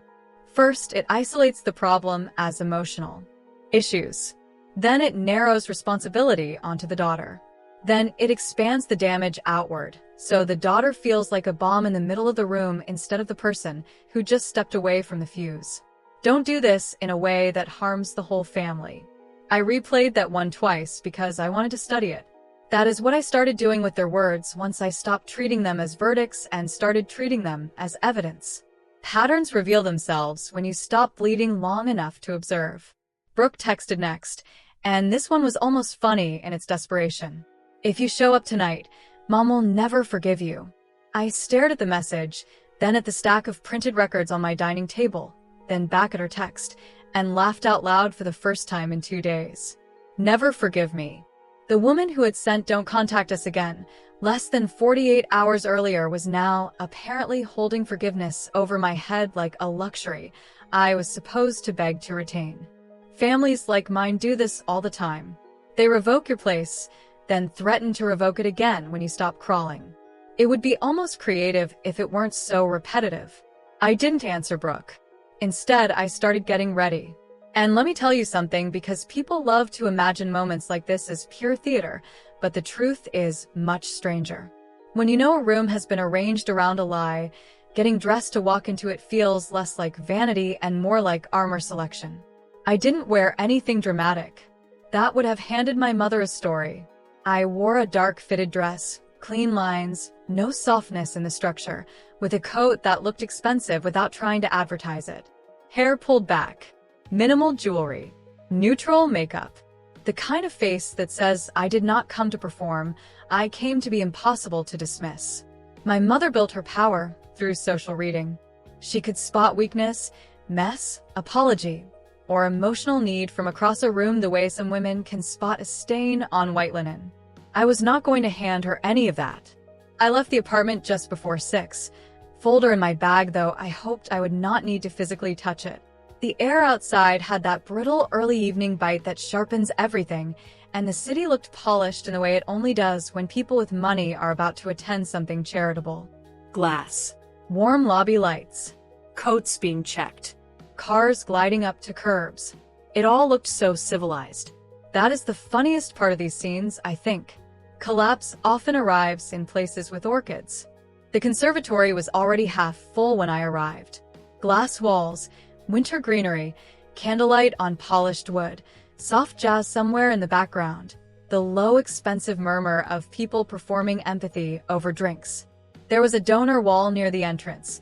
First, it isolates the problem as emotional issues. Then it narrows responsibility onto the daughter. Then it expands the damage outward, so the daughter feels like a bomb in the middle of the room instead of the person who just stepped away from the fuse. Don't do this in a way that harms the whole family. I replayed that one twice because I wanted to study it. That is what I started doing with their words once I stopped treating them as verdicts and started treating them as evidence. Patterns reveal themselves when you stop bleeding long enough to observe. Brooke texted next, and this one was almost funny in its desperation. If you show up tonight, Mom will never forgive you. I stared at the message, then at the stack of printed records on my dining table, then back at her text, and laughed out loud for the first time in 2 days. Never forgive me. The woman who had sent "Don't contact us again" less than 48 hours earlier was now apparently holding forgiveness over my head like a luxury I was supposed to beg to retain. Families like mine do this all the time. They revoke your place, then threaten to revoke it again when you stop crawling. It would be almost creative if it weren't so repetitive. I didn't answer Brooke. Instead, I started getting ready. And let me tell you something, because people love to imagine moments like this as pure theater, but the truth is much stranger. When you know a room has been arranged around a lie, getting dressed to walk into it feels less like vanity and more like armor selection. I didn't wear anything dramatic. That would have handed my mother a story. I wore a dark fitted dress, clean lines, no softness in the structure, with a coat that looked expensive without trying to advertise it. Hair pulled back, minimal jewelry, neutral makeup. The kind of face that says, I did not come to perform, I came to be impossible to dismiss. My mother built her power through social reading. She could spot weakness, mess, apology, or emotional need from across a room the way some women can spot a stain on white linen. I was not going to hand her any of that. I left the apartment just before 6. Folder in my bag, though I hoped I would not need to physically touch it. The air outside had that brittle early evening bite that sharpens everything, and the city looked polished in the way it only does when people with money are about to attend something charitable. Glass. Warm lobby lights. Coats being checked. Cars gliding up to curbs. It all looked so civilized. That is the funniest part of these scenes, I think. Collapse often arrives in places with orchids. The conservatory was already half full when I arrived. Glass walls, winter greenery, candlelight on polished wood, soft jazz somewhere in the background, the low expensive murmur of people performing empathy over drinks. There was a donor wall near the entrance,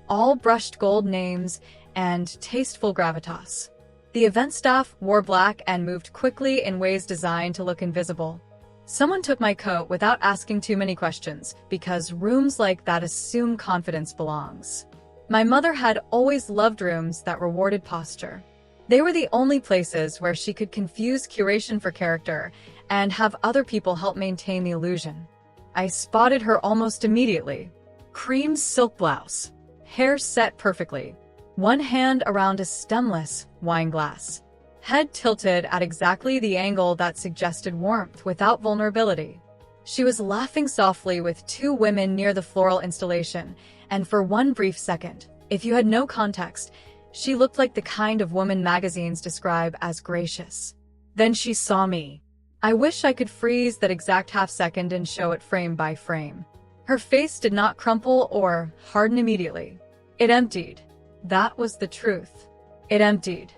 all brushed gold names and tasteful gravitas. The event staff wore black and moved quickly in ways designed to look invisible. Someone took my coat without asking too many questions, because rooms like that assume confidence belongs. My mother had always loved rooms that rewarded posture. They were the only places where she could confuse curation for character and have other people help maintain the illusion. I spotted her almost immediately. Cream silk blouse, hair set perfectly, one hand around a stemless wine glass, head tilted at exactly the angle that suggested warmth without vulnerability. She was laughing softly with 2 women near the floral installation, and for one brief second, if you had no context, she looked like the kind of woman magazines describe as gracious. Then she saw me. I wish I could freeze that exact half second and show it frame by frame. Her face did not crumple or harden immediately. It emptied. That was the truth. It emptied.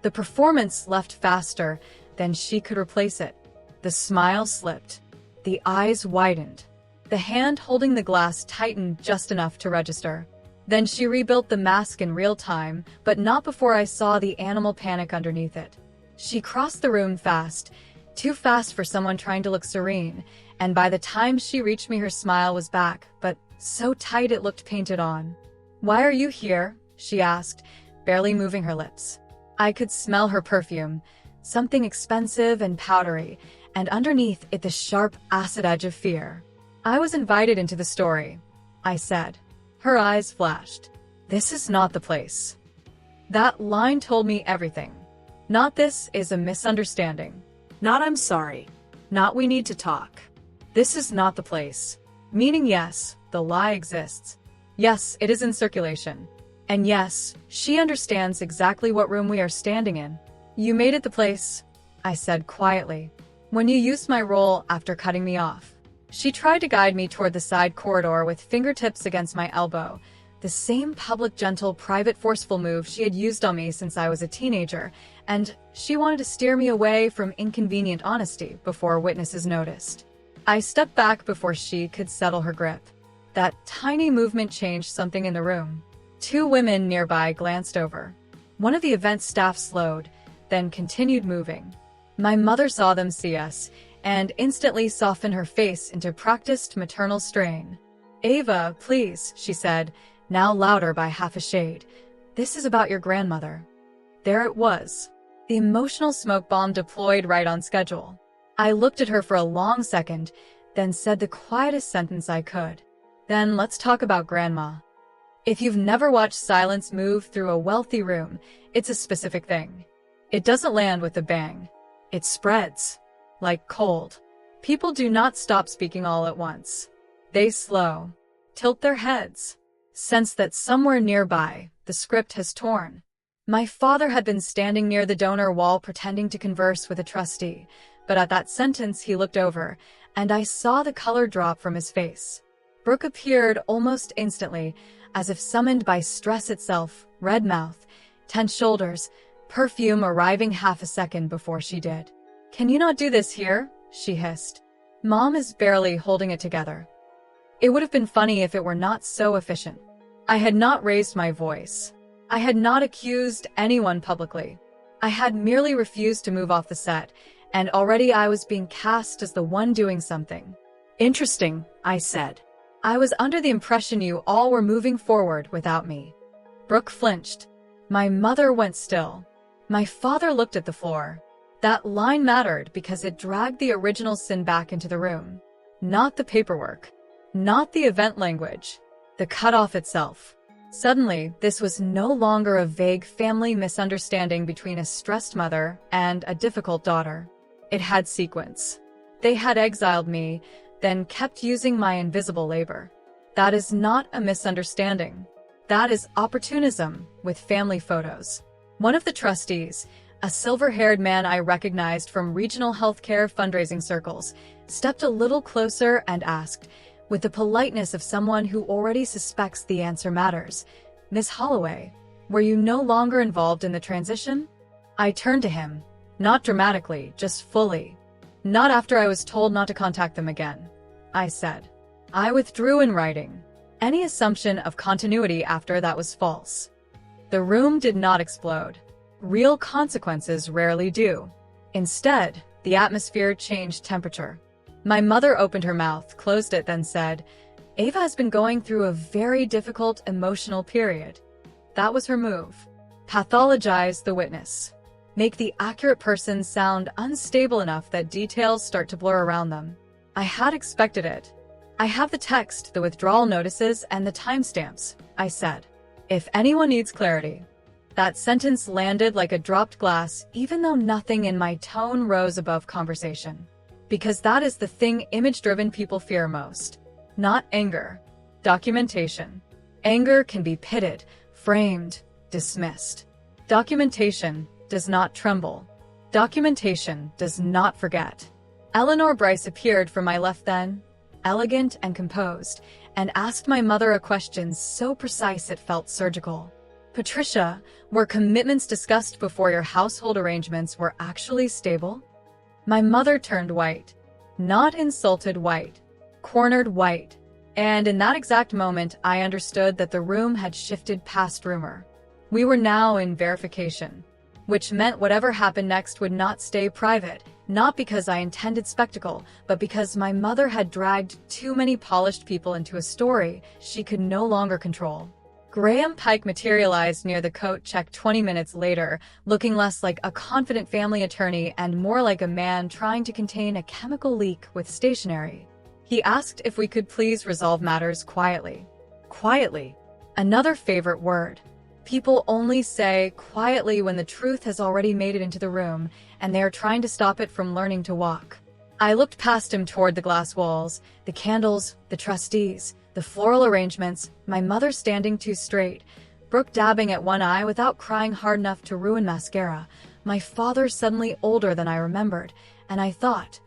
The performance left faster than she could replace it. The smile slipped. The eyes widened. The hand holding the glass tightened just enough to register. Then she rebuilt the mask in real time, but not before I saw the animal panic underneath it. She crossed the room fast, too fast for someone trying to look serene, and by the time she reached me her smile was back, but so tight it looked painted on. "Why are you here?" she asked, barely moving her lips. I could smell her perfume, something expensive and powdery, and underneath it the sharp acid edge of fear. "I was invited into the story," I said. Her eyes flashed. "This is not the place." That line told me everything. Not "this is a misunderstanding." Not I'm sorry. Not we need to talk. This is not the place. Meaning yes, the lie exists. Yes, it is in circulation. And yes, she understands exactly what room we are standing in. You made it the place, I said quietly, when you used my role after cutting me off. She tried to guide me toward the side corridor with fingertips against my elbow, the same public, gentle, private, forceful move she had used on me since I was a teenager, and she wanted to steer me away from inconvenient honesty before witnesses noticed. I stepped back before she could settle her grip. That tiny movement changed something in the room. Two women nearby glanced over. One of the event staff slowed, then continued moving. My mother saw them see us, and instantly softened her face into practiced maternal strain. "Ava, please," she said, now louder by half a shade. "This is about your grandmother." There it was. The emotional smoke bomb deployed right on schedule. I looked at her for a long second, then said the quietest sentence I could. "Then let's talk about Grandma." If you've never watched silence move through a wealthy room, it's a specific thing. It doesn't land with a bang. It spreads. Like cold. People do not stop speaking all at once. They slow, tilt their heads, sense that somewhere nearby, the script has torn. My father had been standing near the donor wall pretending to converse with a trustee, but at that sentence he looked over, and I saw the color drop from his face. Brooke appeared almost instantly, as if summoned by stress itself, red mouth, tense shoulders, perfume arriving half a second before she did. "Can you not do this here?" she hissed. "Mom is barely holding it together." It would have been funny if it were not so efficient. I had not raised my voice. I had not accused anyone publicly. I had merely refused to move off the set, and already I was being cast as the one doing something. "Interesting," I said. "I was under the impression you all were moving forward without me." Brooke flinched. My mother went still. My father looked at the floor. That line mattered because it dragged the original sin back into the room. Not the paperwork. Not the event language. The cutoff itself. Suddenly, this was no longer a vague family misunderstanding between a stressed mother and a difficult daughter. It had sequence. They had exiled me, then kept using my invisible labor. That is not a misunderstanding. That is opportunism with family photos. One of the trustees, a silver-haired man I recognized from regional healthcare fundraising circles, stepped a little closer and asked, with the politeness of someone who already suspects the answer matters, "Miss Holloway, were you no longer involved in the transition?" I turned to him, not dramatically, just fully. "Not after I was told not to contact them again," I said. I withdrew in writing. Any assumption of continuity after that was false. The room did not explode. Real consequences rarely do. Instead, the atmosphere changed temperature. My mother opened her mouth, closed it, then said, "Ava has been going through a very difficult emotional period." That was her move. Pathologize the witness. Make the accurate person sound unstable enough that details start to blur around them. I had expected it. "I have the text, the withdrawal notices, and the timestamps," I said. "If anyone needs clarity." That sentence landed like a dropped glass, even though nothing in my tone rose above conversation. Because that is the thing image-driven people fear most. Not anger. Documentation. Anger can be pitted, framed, dismissed. Documentation does not tremble. Documentation does not forget. Eleanor Bryce appeared from my left then, elegant and composed, and asked my mother a question so precise it felt surgical. "Patricia, were commitments discussed before your household arrangements were actually stable?" My mother turned white. Not insulted white. Cornered white. And in that exact moment, I understood that the room had shifted past rumor. We were now in verification. Which meant whatever happened next would not stay private, not because I intended spectacle, but because my mother had dragged too many polished people into a story she could no longer control. Graham Pike materialized near the coat check 20 minutes later, looking less like a confident family attorney and more like a man trying to contain a chemical leak with stationery. He asked if we could please resolve matters quietly. Quietly. Another favorite word. People only say quietly when the truth has already made it into the room, and they are trying to stop it from learning to walk. I looked past him toward the glass walls, the candles, the trustees, the floral arrangements, my mother standing too straight, Brooke dabbing at one eye without crying hard enough to ruin mascara, my father suddenly older than I remembered, and I thought,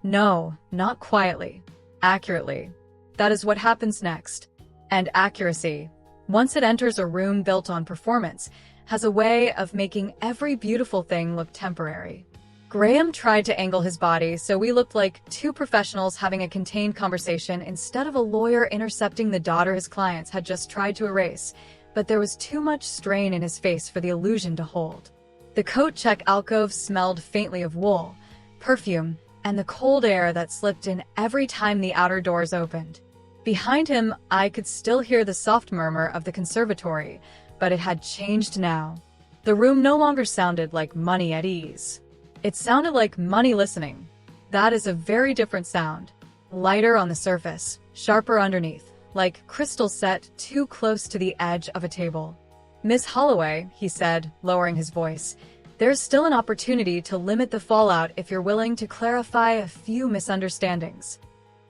no, not quietly, accurately. That is what happens next. And accuracy, once it enters a room built on performance, has a way of making every beautiful thing look temporary. Graham tried to angle his body so we looked like two professionals having a contained conversation instead of a lawyer intercepting the daughter his clients had just tried to erase, but there was too much strain in his face for the illusion to hold. The coat check alcove smelled faintly of wool, perfume, and the cold air that slipped in every time the outer doors opened. Behind him, I could still hear the soft murmur of the conservatory, but it had changed now. The room no longer sounded like money at ease. It sounded like money listening. That is a very different sound. Lighter on the surface, sharper underneath, like crystal set too close to the edge of a table. "Miss Holloway," he said, lowering his voice, "there's still an opportunity to limit the fallout if you're willing to clarify a few misunderstandings."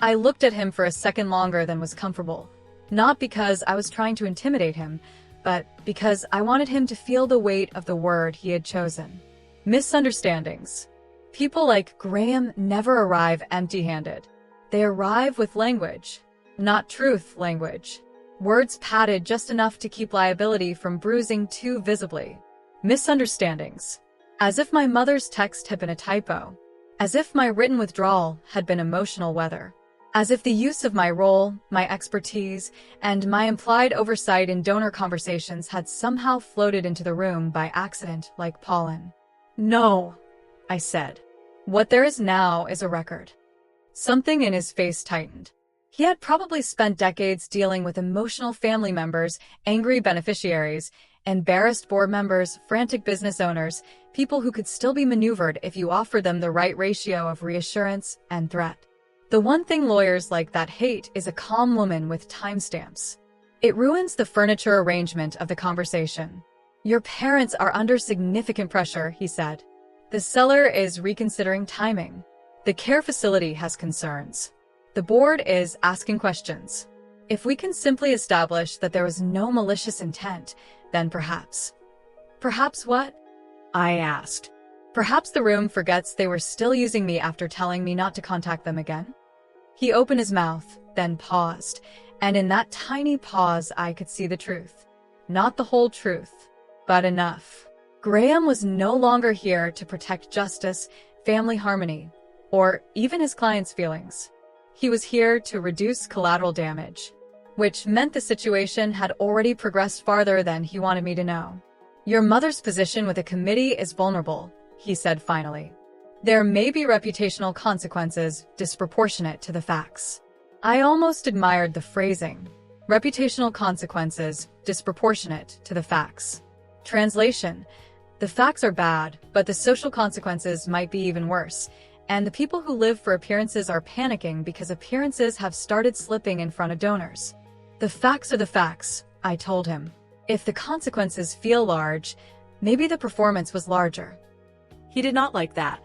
I looked at him for a second longer than was comfortable, not because I was trying to intimidate him, but because I wanted him to feel the weight of the word he had chosen. Misunderstandings. People like Graham never arrive empty-handed. They arrive with language, not truth language. Words padded just enough to keep liability from bruising too visibly. Misunderstandings. As if my mother's text had been a typo. As if my written withdrawal had been emotional weather. As if the use of my role, my expertise, and my implied oversight in donor conversations had somehow floated into the room by accident like pollen. "No," I said. "What there is now is a record." Something in his face tightened. He had probably spent decades dealing with emotional family members, angry beneficiaries, embarrassed board members, frantic business owners, people who could still be maneuvered if you offered them the right ratio of reassurance and threat. The one thing lawyers like that hate is a calm woman with timestamps. It ruins the furniture arrangement of the conversation. "Your parents are under significant pressure," he said. "The seller is reconsidering timing. The care facility has concerns. The board is asking questions. If we can simply establish that there was no malicious intent, then perhaps." "Perhaps what?" I asked. "Perhaps the room forgets they were still using me after telling me not to contact them again?" He opened his mouth, then paused, and in that tiny pause I could see the truth. Not the whole truth, but enough. Graham was no longer here to protect justice, family harmony, or even his client's feelings. He was here to reduce collateral damage, which meant the situation had already progressed farther than he wanted me to know. "Your mother's position with the committee is vulnerable," he said finally. "There may be reputational consequences disproportionate to the facts." I almost admired the phrasing. Reputational consequences disproportionate to the facts. Translation: the facts are bad, but the social consequences might be even worse, and the people who live for appearances are panicking because appearances have started slipping in front of donors. "The facts are the facts," I told him. "If the consequences feel large, maybe the performance was larger." He did not like that.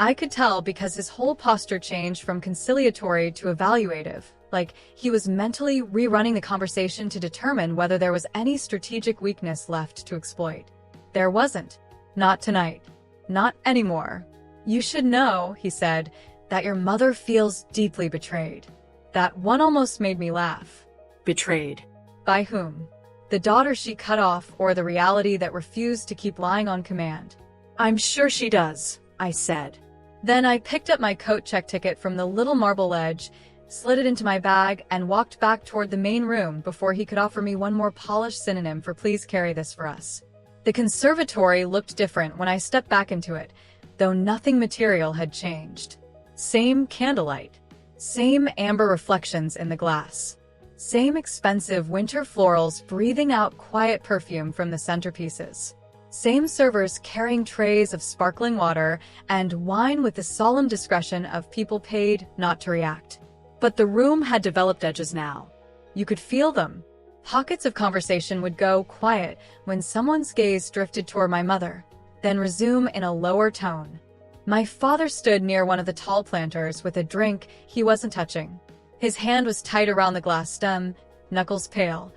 I could tell because his whole posture changed from conciliatory to evaluative, like he was mentally rerunning the conversation to determine whether there was any strategic weakness left to exploit. There wasn't. Not tonight. Not anymore. "You should know," he said, "that your mother feels deeply betrayed." That one almost made me laugh. Betrayed. By whom? The daughter she cut off, or the reality that refused to keep lying on command? "I'm sure she does," I said. Then I picked up my coat check ticket from the little marble ledge, slid it into my bag, and walked back toward the main room before he could offer me one more polished synonym for "please carry this for us." The conservatory looked different when I stepped back into it, though nothing material had changed. Same candlelight. Same amber reflections in the glass. Same expensive winter florals breathing out quiet perfume from the centerpieces. Same servers carrying trays of sparkling water and wine with the solemn discretion of people paid not to react. But the room had developed edges now. You could feel them. Pockets of conversation would go quiet when someone's gaze drifted toward my mother, then resume in a lower tone. My father stood near one of the tall planters with a drink he wasn't touching. His hand was tight around the glass stem, knuckles pale,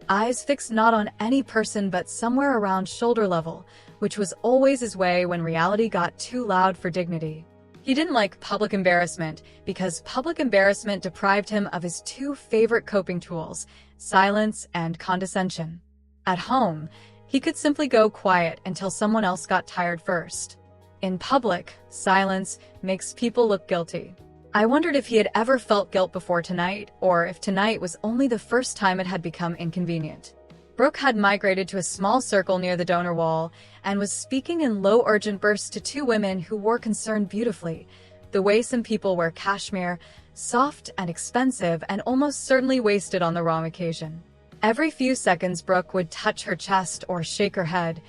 eyes fixed not on any person but somewhere around shoulder level, which was always his way when reality got too loud for dignity. He didn't like public embarrassment because public embarrassment deprived him of his two favorite coping tools, silence and condescension. At home, he could simply go quiet until someone else got tired first. In public, silence makes people look guilty. I wondered if he had ever felt guilt before tonight, or if tonight was only the first time it had become inconvenient. Brooke had migrated to a small circle near the donor wall and was speaking in low urgent bursts to two women who wore concern beautifully, the way some people wear cashmere, soft and expensive and almost certainly wasted on the wrong occasion. Every few seconds Brooke would touch her chest or shake her head,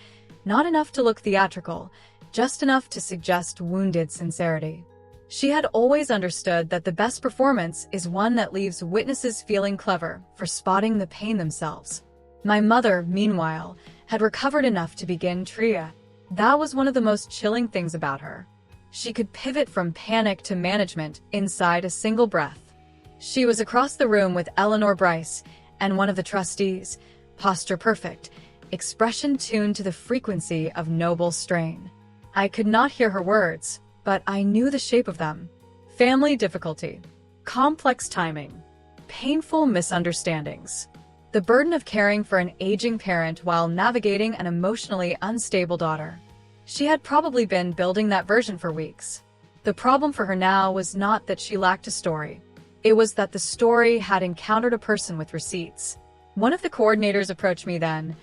not enough to look theatrical, just enough to suggest wounded sincerity. She had always understood that the best performance is one that leaves witnesses feeling clever for spotting the pain themselves. My mother, meanwhile, had recovered enough to begin Tria. That was one of the most chilling things about her. She could pivot from panic to management inside a single breath. She was across the room with Eleanor Bryce and one of the trustees, posture perfect, expression tuned to the frequency of noble strain. I could not hear her words, but I knew the shape of them. Family difficulty, complex timing, painful misunderstandings. The burden of caring for an aging parent while navigating an emotionally unstable daughter. She had probably been building that version for weeks. The problem for her now was not that she lacked a story. It was that the story had encountered a person with receipts. One of the coordinators approached me then,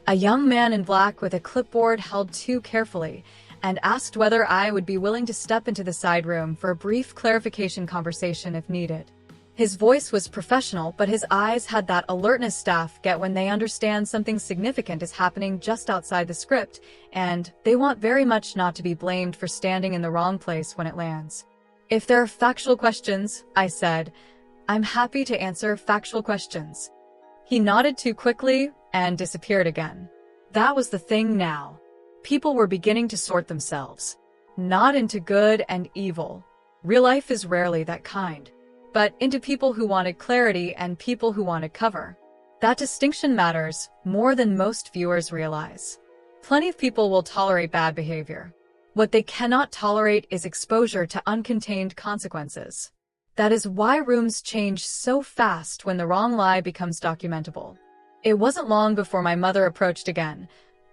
a young man in black with a clipboard held too carefully, and asked whether I would be willing to step into the side room for a brief clarification conversation if needed. His voice was professional, but his eyes had that alertness staff get when they understand something significant is happening just outside the script, and they want very much not to be blamed for standing in the wrong place when it lands. If there are factual questions, I said, I'm happy to answer factual questions. He nodded too quickly and disappeared again. That was the thing now. People were beginning to sort themselves. Not into good and evil. Real life is rarely that kind. But into people who wanted clarity and people who wanted cover. That distinction matters more than most viewers realize. Plenty of people will tolerate bad behavior. What they cannot tolerate is exposure to uncontained consequences. That is why rooms change so fast when the wrong lie becomes documentable. It wasn't long before my mother approached again.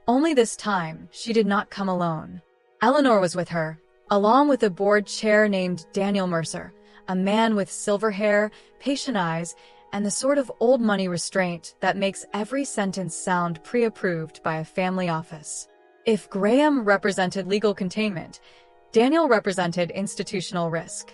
Only this time, she did not come alone. Eleanor was with her, along with a board chair named Daniel Mercer, a man with silver hair, patient eyes, and the sort of old money restraint that makes every sentence sound pre-approved by a family office. If Graham represented legal containment, Daniel represented institutional risk.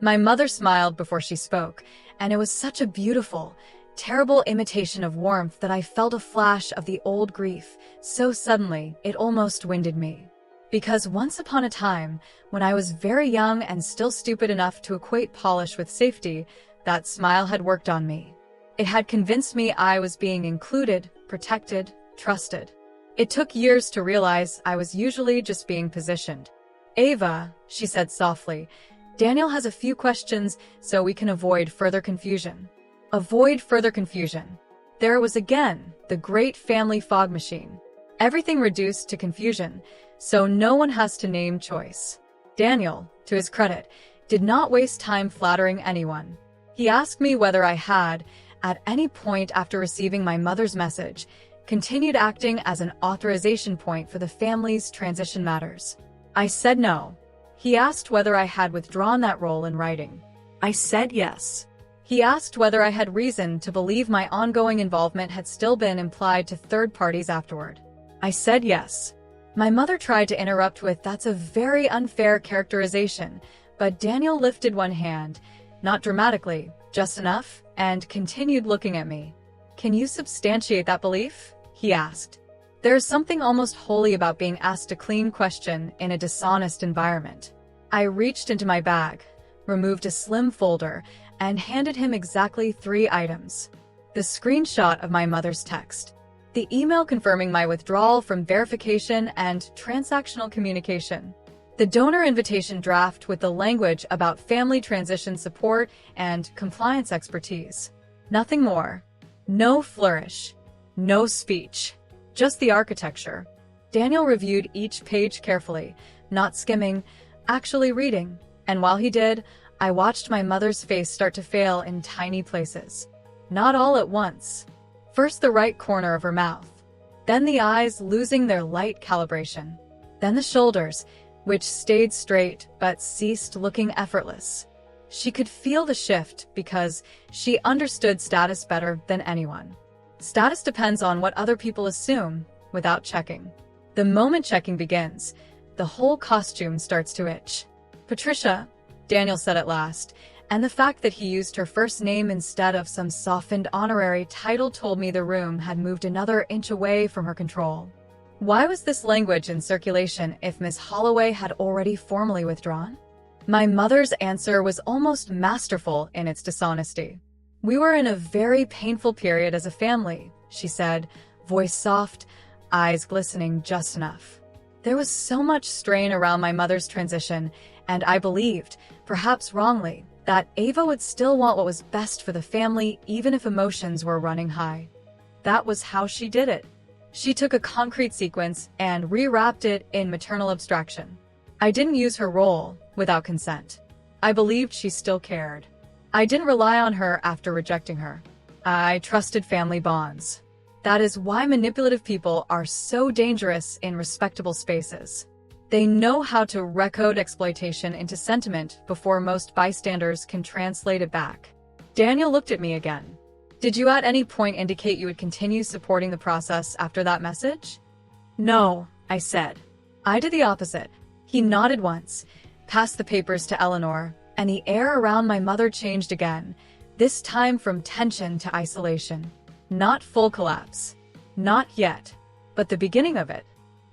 My mother smiled before she spoke, and it was such a beautiful, terrible imitation of warmth that I felt a flash of the old grief, so suddenly it almost winded me. Because once upon a time, when I was very young and still stupid enough to equate polish with safety, that smile had worked on me. It had convinced me I was being included, protected, trusted. It took years to realize I was usually just being positioned. Ava, she said softly, Daniel has a few questions so we can avoid further confusion. Avoid further confusion. There was again the great family fog machine. Everything reduced to confusion, so no one has to name choice. Daniel, to his credit, did not waste time flattering anyone. He asked me whether I had, at any point after receiving my mother's message, continued acting as an authorization point for the family's transition matters. I said no. He asked whether I had withdrawn that role in writing. I said yes. He asked whether I had reason to believe my ongoing involvement had still been implied to third parties afterward. I said yes. My mother tried to interrupt with, "That's a very unfair characterization," but Daniel lifted one hand, not dramatically, just enough, and continued looking at me. "Can you substantiate that belief?" he asked. There is something almost holy about being asked a clean question in a dishonest environment. I reached into my bag, removed a slim folder, and handed him exactly 3 items. the screenshot of my mother's text, the email confirming my withdrawal from verification and transactional communication, the donor invitation draft with the language about family transition support and compliance expertise. Nothing more. No flourish. No speech. Just the architecture. Daniel reviewed each page carefully, not skimming, actually reading. And while he did, I watched my mother's face start to fail in tiny places. Not all at once. First the right corner of her mouth. Then the eyes losing their light calibration. Then the shoulders, which stayed straight but ceased looking effortless. She could feel the shift because she understood status better than anyone. Status depends on what other people assume without checking. The moment checking begins, the whole costume starts to itch. Patricia, Daniel said at last, and the fact that he used her first name instead of some softened honorary title told me the room had moved another inch away from her control. Why was this language in circulation if Miss Holloway had already formally withdrawn? My mother's answer was almost masterful in its dishonesty. We were in a very painful period as a family, she said, voice soft, eyes glistening just enough. There was so much strain around my mother's transition, and I believed, perhaps wrongly, that Ava would still want what was best for the family even if emotions were running high. That was how she did it. She took a concrete sequence and rewrapped it in maternal abstraction. I didn't use her role without consent. I believed she still cared. I didn't rely on her after rejecting her. I trusted family bonds. That is why manipulative people are so dangerous in respectable spaces. They know how to recode exploitation into sentiment before most bystanders can translate it back. Daniel looked at me again. Did you at any point indicate you would continue supporting the process after that message? No, I said. I did the opposite. He nodded once, passed the papers to Eleanor, and the air around my mother changed again, this time from tension to isolation. Not full collapse. Not yet. But the beginning of it.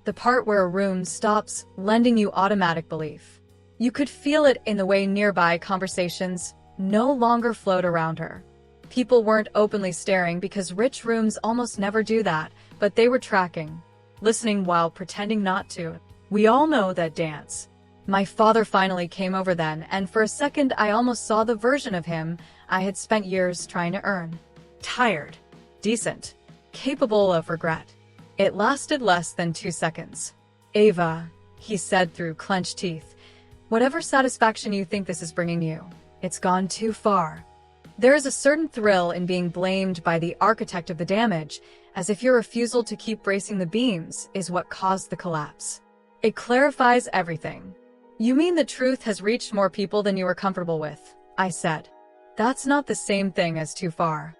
The part where a room stops lending you automatic belief. You could feel it in the way nearby conversations no longer flowed around her. People weren't openly staring because rich rooms almost never do that, but they were tracking, listening while pretending not to. We all know that dance. My father finally came over then, and for a second I almost saw the version of him I had spent years trying to earn. Tired, decent, capable of regret. It lasted less than 2 seconds. Ava, he said through clenched teeth, whatever satisfaction you think this is bringing you, it's gone too far. There is a certain thrill in being blamed by the architect of the damage, as if your refusal to keep bracing the beams is what caused the collapse. It clarifies everything. You mean the truth has reached more people than you were comfortable with, I said. That's not the same thing as too far.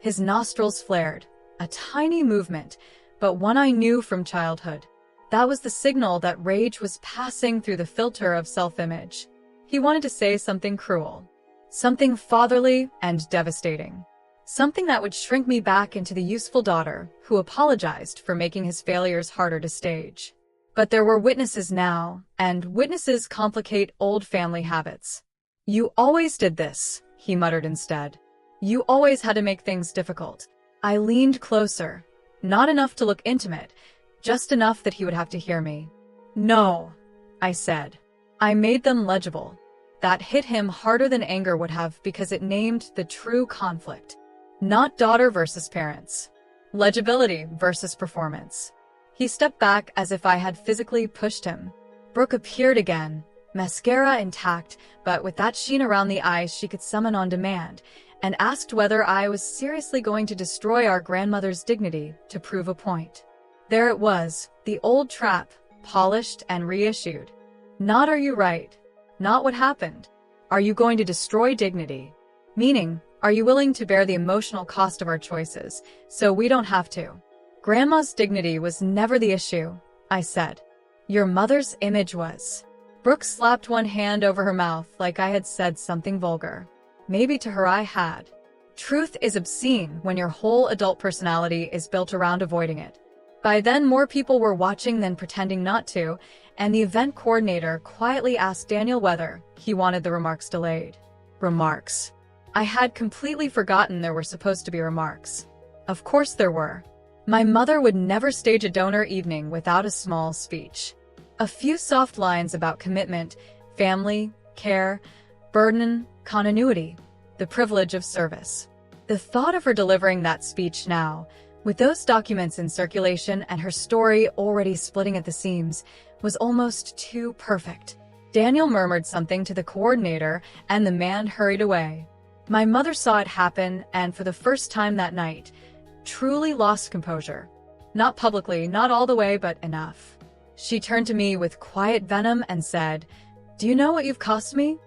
His nostrils flared, a tiny movement, but one I knew from childhood. That was the signal that rage was passing through the filter of self-image. He wanted to say something cruel. Something fatherly and devastating. Something that would shrink me back into the useful daughter who apologized for making his failures harder to stage. But there were witnesses now, and witnesses complicate old family habits. You always did this, he muttered instead. You always had to make things difficult. I leaned closer, not enough to look intimate, just enough that he would have to hear me. No, I said. I made them legible. That hit him harder than anger would have because it named the true conflict. Not daughter versus parents. Legibility versus performance. He stepped back as if I had physically pushed him. Brooke appeared again, mascara intact, but with that sheen around the eyes she could summon on demand, and asked whether I was seriously going to destroy our grandmother's dignity to prove a point. There it was, the old trap, polished and reissued. Not are you right? Not what happened. Are you going to destroy dignity? Meaning, are you willing to bear the emotional cost of our choices, so we don't have to? Grandma's dignity was never the issue, I said. Your mother's image was. Brooke slapped one hand over her mouth like I had said something vulgar. Maybe to her I had. Truth is obscene when your whole adult personality is built around avoiding it. By then more people were watching than pretending not to, and the event coordinator quietly asked Daniel whether he wanted the remarks delayed. Remarks. I had completely forgotten there were supposed to be remarks. Of course there were. My mother would never stage a donor evening without a small speech. A few soft lines about commitment, family, care, burden, continuity, the privilege of service. The thought of her delivering that speech now, with those documents in circulation and her story already splitting at the seams, was almost too perfect. Daniel murmured something to the coordinator, and the man hurried away. My mother saw it happen, and for the first time that night, truly lost composure. Not publicly, not all the way, but enough. She turned to me with quiet venom and said, "Do you know what you've cost me?"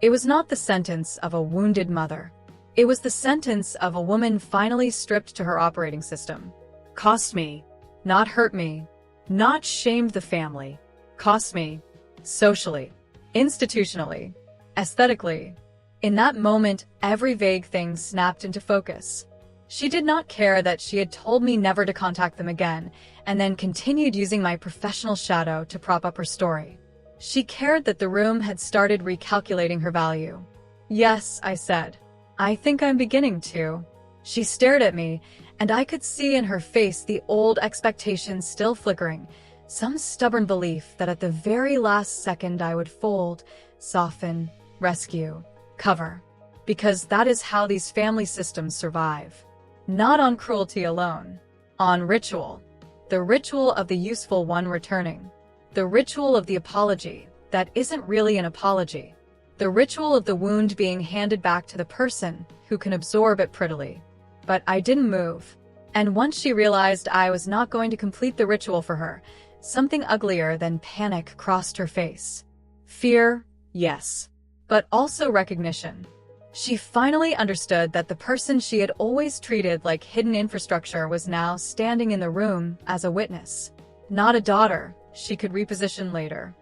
It was not the sentence of a wounded mother. It was the sentence of a woman finally stripped to her operating system. Cost me, not hurt me, not shamed the family. Cost me, socially, institutionally, aesthetically. In that moment, every vague thing snapped into focus. She did not care that she had told me never to contact them again, and then continued using my professional shadow to prop up her story. She cared that the room had started recalculating her value. "Yes," I said. "I think I'm beginning to." She stared at me, and I could see in her face the old expectations still flickering, some stubborn belief that at the very last second I would fold, soften, rescue, cover. Because that is how these family systems survive. Not on cruelty alone. On ritual. The ritual of the useful one returning. The ritual of the apology that isn't really an apology. The ritual of the wound being handed back to the person who can absorb it prettily. But I didn't move. And once she realized I was not going to complete the ritual for her, something uglier than panic crossed her face. Fear, yes. But also recognition. She finally understood that the person she had always treated like hidden infrastructure was now standing in the room as a witness. Not a daughter she could reposition later.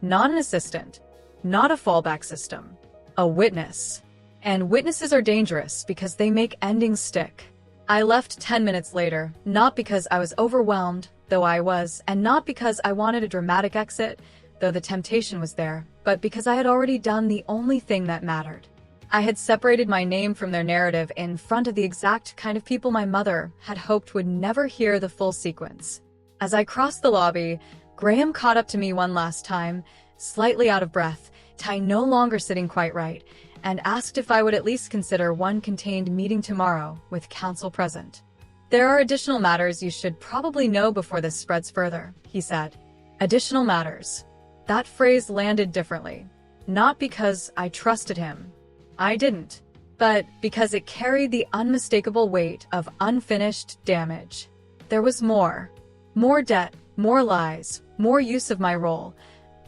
Not an assistant. Not a fallback system. A witness. And witnesses are dangerous because they make endings stick. I left 10 minutes later, not because I was overwhelmed, though I was, and not because I wanted a dramatic exit, though the temptation was there, but because I had already done the only thing that mattered. I had separated my name from their narrative in front of the exact kind of people my mother had hoped would never hear the full sequence. As I crossed the lobby, Graham caught up to me one last time, slightly out of breath, tie no longer sitting quite right, and asked if I would at least consider one contained meeting tomorrow with counsel present. "There are additional matters you should probably know before this spreads further," he said. Additional matters. That phrase landed differently. Not because I trusted him. I didn't. But because it carried the unmistakable weight of unfinished damage. There was more. More debt, more lies, more use of my role,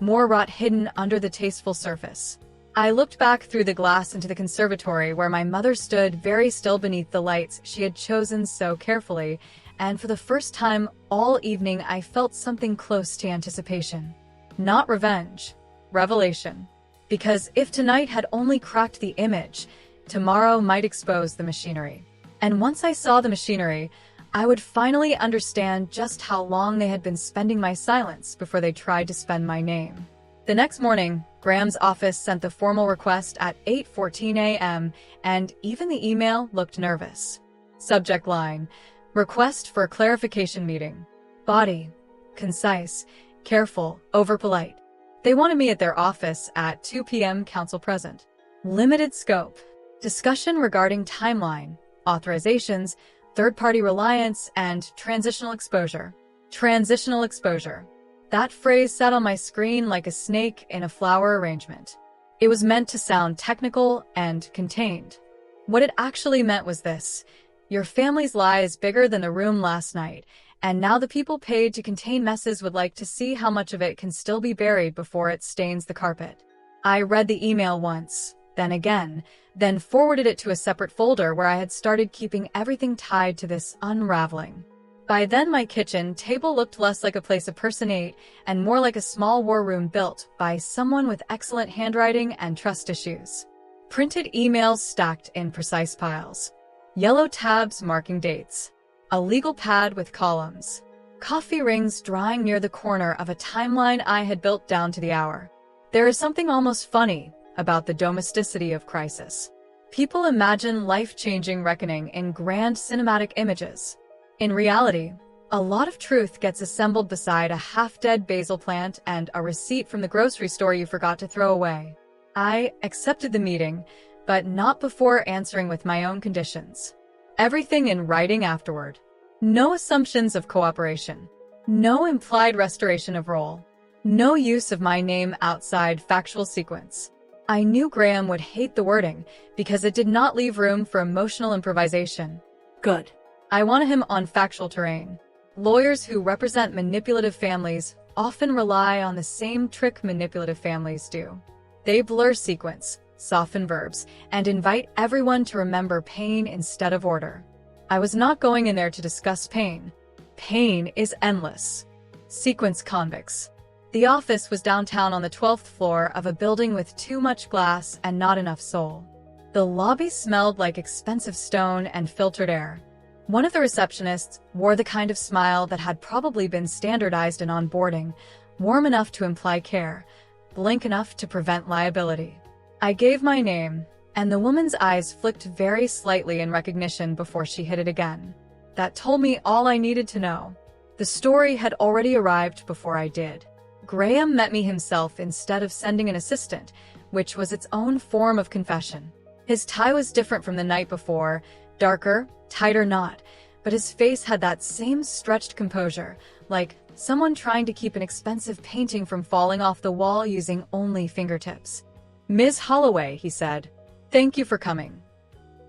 more rot hidden under the tasteful surface. I looked back through the glass into the conservatory where my mother stood very still beneath the lights she had chosen so carefully, and for the first time all evening I felt something close to anticipation. Not revenge. Revelation. Because if tonight had only cracked the image, tomorrow might expose the machinery. And once I saw the machinery, I would finally understand just how long they had been spending my silence before they tried to spend my name. The next morning, Graham's office sent the formal request at 8:14 a.m., and even the email looked nervous. Subject line: request for clarification meeting. Body: concise, careful, over-polite. They wanted me at their office at 2 p.m. counsel present. Limited scope. Discussion regarding timeline, authorizations, third-party reliance, and transitional exposure. Transitional exposure. That phrase sat on my screen like a snake in a flower arrangement. It was meant to sound technical and contained. What it actually meant was this: your family's lie is bigger than the room last night, and now the people paid to contain messes would like to see how much of it can still be buried before it stains the carpet. I read the email once, then again, then forwarded it to a separate folder where I had started keeping everything tied to this unraveling. By then my kitchen table looked less like a place a person ate and more like a small war room built by someone with excellent handwriting and trust issues. Printed emails stacked in precise piles. Yellow tabs marking dates. A legal pad with columns. Coffee rings drying near the corner of a timeline I had built down to the hour. There is something almost funny about the domesticity of crisis. People imagine life-changing reckoning in grand cinematic images. In reality, a lot of truth gets assembled beside a half-dead basil plant and a receipt from the grocery store you forgot to throw away. I accepted the meeting, but not before answering with my own conditions. Everything in writing afterward. No assumptions of cooperation. No implied restoration of role. No use of my name outside factual sequence. I knew Graham would hate the wording because it did not leave room for emotional improvisation. Good. I wanted him on factual terrain. Lawyers who represent manipulative families often rely on the same trick manipulative families do. They blur sequence, soften verbs, and invite everyone to remember pain instead of order. I was not going in there to discuss pain. Pain is endless. Sequence convicts. The office was downtown on the 12th floor of a building with too much glass and not enough soul. The lobby smelled like expensive stone and filtered air. One of the receptionists wore the kind of smile that had probably been standardized in onboarding, warm enough to imply care, blank enough to prevent liability. I gave my name, and the woman's eyes flicked very slightly in recognition before she hit it again. That told me all I needed to know. The story had already arrived before I did. Graham met me himself instead of sending an assistant, which was its own form of confession. His tie was different from the night before, darker, tighter knot, but his face had that same stretched composure, like someone trying to keep an expensive painting from falling off the wall using only fingertips. "Ms. Holloway," he said, "thank you for coming."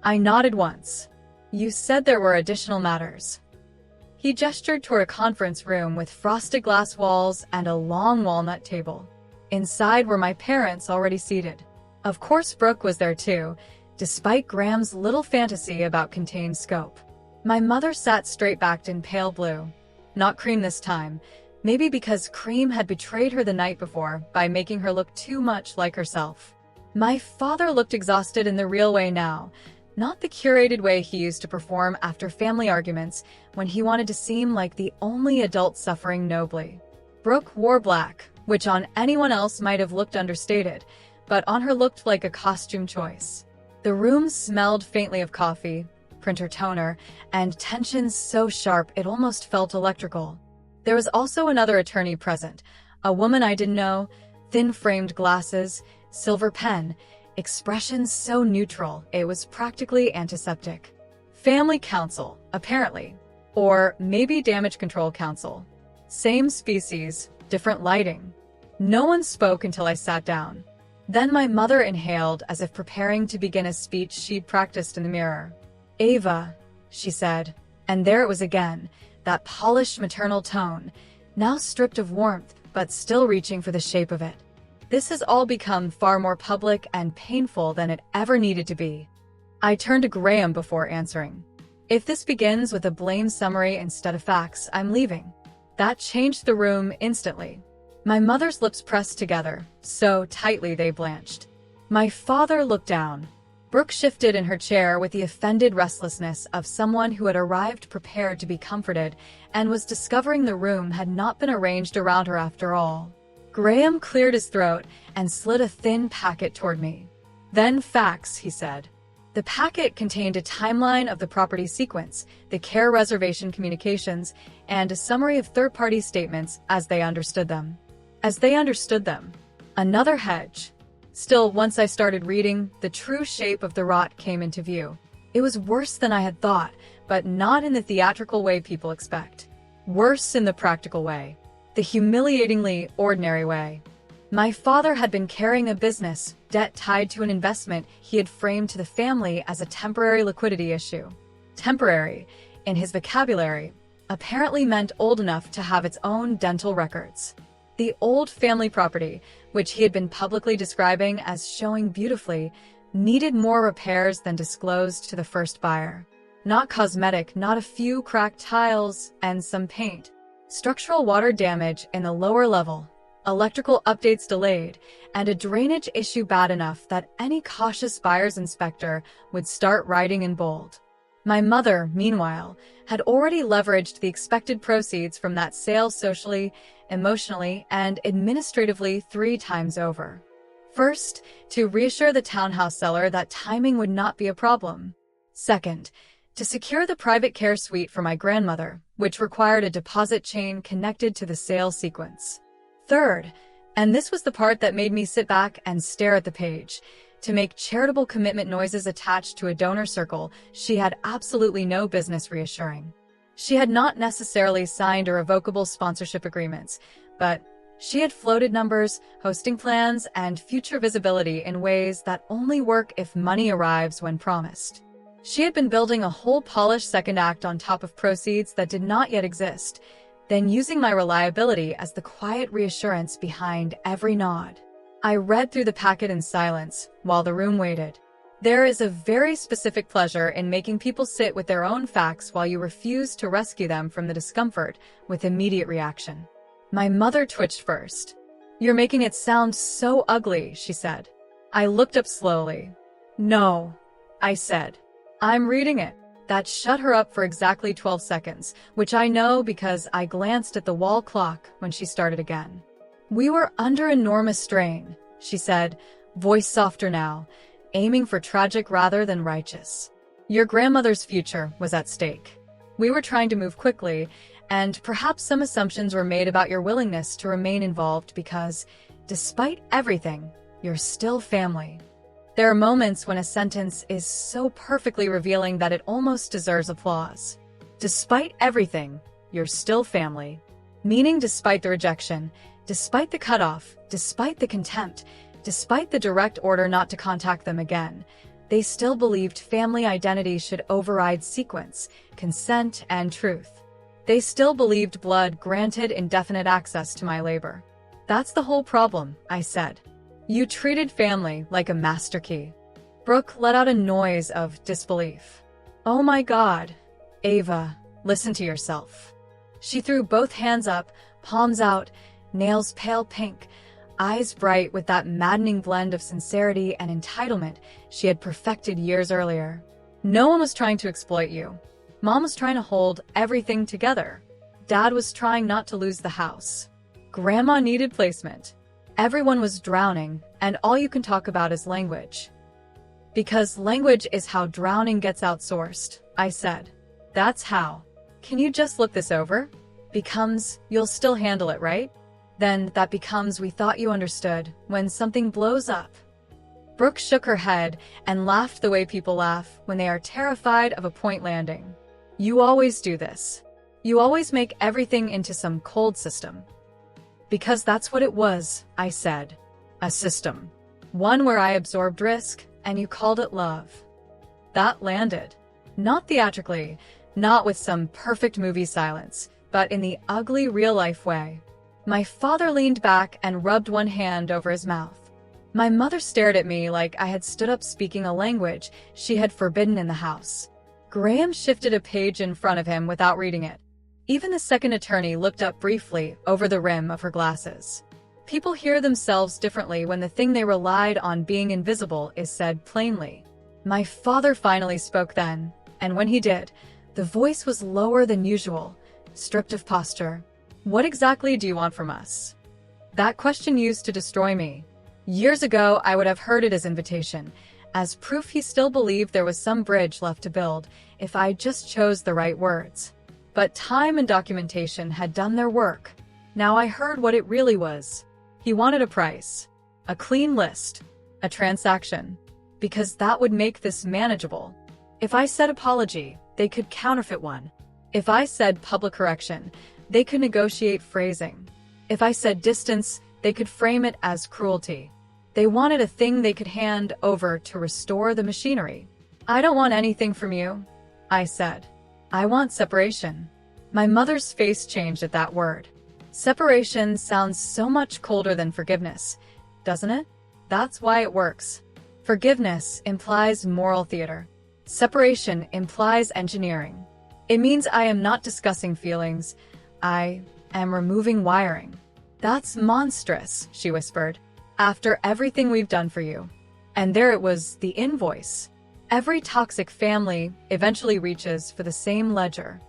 I nodded once. "You said there were additional matters." He gestured toward a conference room with frosted glass walls and a long walnut table. Inside were my parents already seated. Of course Brooke was there too, despite Graham's little fantasy about contained scope. My mother sat straight-backed in pale blue. Not cream this time, maybe because cream had betrayed her the night before by making her look too much like herself. My father looked exhausted in the real way now, not the curated way he used to perform after family arguments when he wanted to seem like the only adult suffering nobly. Brooke wore black, which on anyone else might have looked understated, but on her looked like a costume choice. The room smelled faintly of coffee, printer toner, and tension so sharp it almost felt electrical. There was also another attorney present, a woman I didn't know, thin-framed glasses, silver pen, expression so neutral it was practically antiseptic. Family counsel, apparently. Or maybe damage control counsel. Same species, different lighting. No one spoke until I sat down. Then my mother inhaled as if preparing to begin a speech she'd practiced in the mirror. "Ava," she said, and there it was again, that polished maternal tone, now stripped of warmth but still reaching for the shape of it. "This has all become far more public and painful than it ever needed to be." I turned to Graham before answering. "If this begins with a blame summary instead of facts, I'm leaving." That changed the room instantly. My mother's lips pressed together, so tightly they blanched. My father looked down. Brooke shifted in her chair with the offended restlessness of someone who had arrived prepared to be comforted and was discovering the room had not been arranged around her after all. Graham cleared his throat and slid a thin packet toward me. "Then facts," he said. The packet contained a timeline of the property sequence, the care reservation communications, and a summary of third-party statements as they understood them. As they understood them. Another hedge. Still, once I started reading, the true shape of the rot came into view. It was worse than I had thought, but not in the theatrical way people expect. Worse in the practical way. The humiliatingly ordinary way. My father had been carrying a business, debt tied to an investment he had framed to the family as a temporary liquidity issue. Temporary, in his vocabulary, apparently meant old enough to have its own dental records. The old family property, which he had been publicly describing as showing beautifully, needed more repairs than disclosed to the first buyer. Not cosmetic, not a few cracked tiles and some paint. Structural water damage in the lower level, electrical updates delayed, and a drainage issue bad enough that any cautious buyer's inspector would start writing in bold. My mother, meanwhile, had already leveraged the expected proceeds from that sale socially, emotionally, and administratively 3 times over. First, to reassure the townhouse seller that timing would not be a problem. Second, to secure the private care suite for my grandmother, which required a deposit chain connected to the sale sequence. Third, and this was the part that made me sit back and stare at the page, to make charitable commitment noises attached to a donor circle she had absolutely no business reassuring. She had not necessarily signed irrevocable sponsorship agreements, but she had floated numbers, hosting plans, and future visibility in ways that only work if money arrives when promised. She had been building a whole polished second act on top of proceeds that did not yet exist, then using my reliability as the quiet reassurance behind every nod. I read through the packet in silence while the room waited. There is a very specific pleasure in making people sit with their own facts while you refuse to rescue them from the discomfort with immediate reaction. My mother twitched first. "You're making it sound so ugly," she said. I looked up slowly. "No," I said. "I'm reading it." That shut her up for exactly 12 seconds, which I know because I glanced at the wall clock when she started again. "We were under enormous strain," she said, voice softer now, aiming for tragic rather than righteous. "Your grandmother's future was at stake. We were trying to move quickly, and perhaps some assumptions were made about your willingness to remain involved because, despite everything, you're still family." There are moments when a sentence is so perfectly revealing that it almost deserves applause. Despite everything, you're still family. Meaning despite the rejection, despite the cutoff, despite the contempt, despite the direct order not to contact them again, they still believed family identity should override sequence, consent, and truth. They still believed blood granted indefinite access to my labor. "That's the whole problem," I said. "You treated family like a master key." Brooke let out a noise of disbelief. "Oh my God, Ava, listen to yourself." She threw both hands up, palms out, nails pale pink, eyes bright with that maddening blend of sincerity and entitlement she had perfected years earlier. "No one was trying to exploit you. Mom was trying to hold everything together. Dad was trying not to lose the house. Grandma needed placement. Everyone was drowning, and all you can talk about is language. Because language is how drowning gets outsourced," I said. "That's how. Can you just look this over?" Becomes, "You'll still handle it, right?" Then that becomes, "We thought you understood," when something blows up. Brooke shook her head and laughed the way people laugh when they are terrified of a point landing. "You always do this. You always make everything into some cold system." "Because that's what it was," I said. "A system. One where I absorbed risk, and you called it love." That landed. Not theatrically, not with some perfect movie silence, but in the ugly real-life way. My father leaned back and rubbed one hand over his mouth. My mother stared at me like I had stood up speaking a language she had forbidden in the house. Graham shifted a page in front of him without reading it. Even the second attorney looked up briefly over the rim of her glasses. People hear themselves differently when the thing they relied on being invisible is said plainly. My father finally spoke then, and when he did, the voice was lower than usual, stripped of posture. "What exactly do you want from us?" That question used to destroy me. Years ago, I would have heard it as invitation, as proof he still believed there was some bridge left to build if I just chose the right words. But time and documentation had done their work. Now I heard what it really was. He wanted a price, a clean list, a transaction, because that would make this manageable. If I said apology, they could counterfeit one. If I said public correction, they could negotiate phrasing. If I said distance, they could frame it as cruelty. They wanted a thing they could hand over to restore the machinery. "I don't want anything from you," I said. "I want separation." My mother's face changed at that word. Separation sounds so much colder than forgiveness, doesn't it? That's why it works. Forgiveness implies moral theater. Separation implies engineering. It means I am not discussing feelings. I am removing wiring. "That's monstrous," she whispered. "After everything we've done for you." And there it was, the invoice. Every toxic family eventually reaches for the same ledger.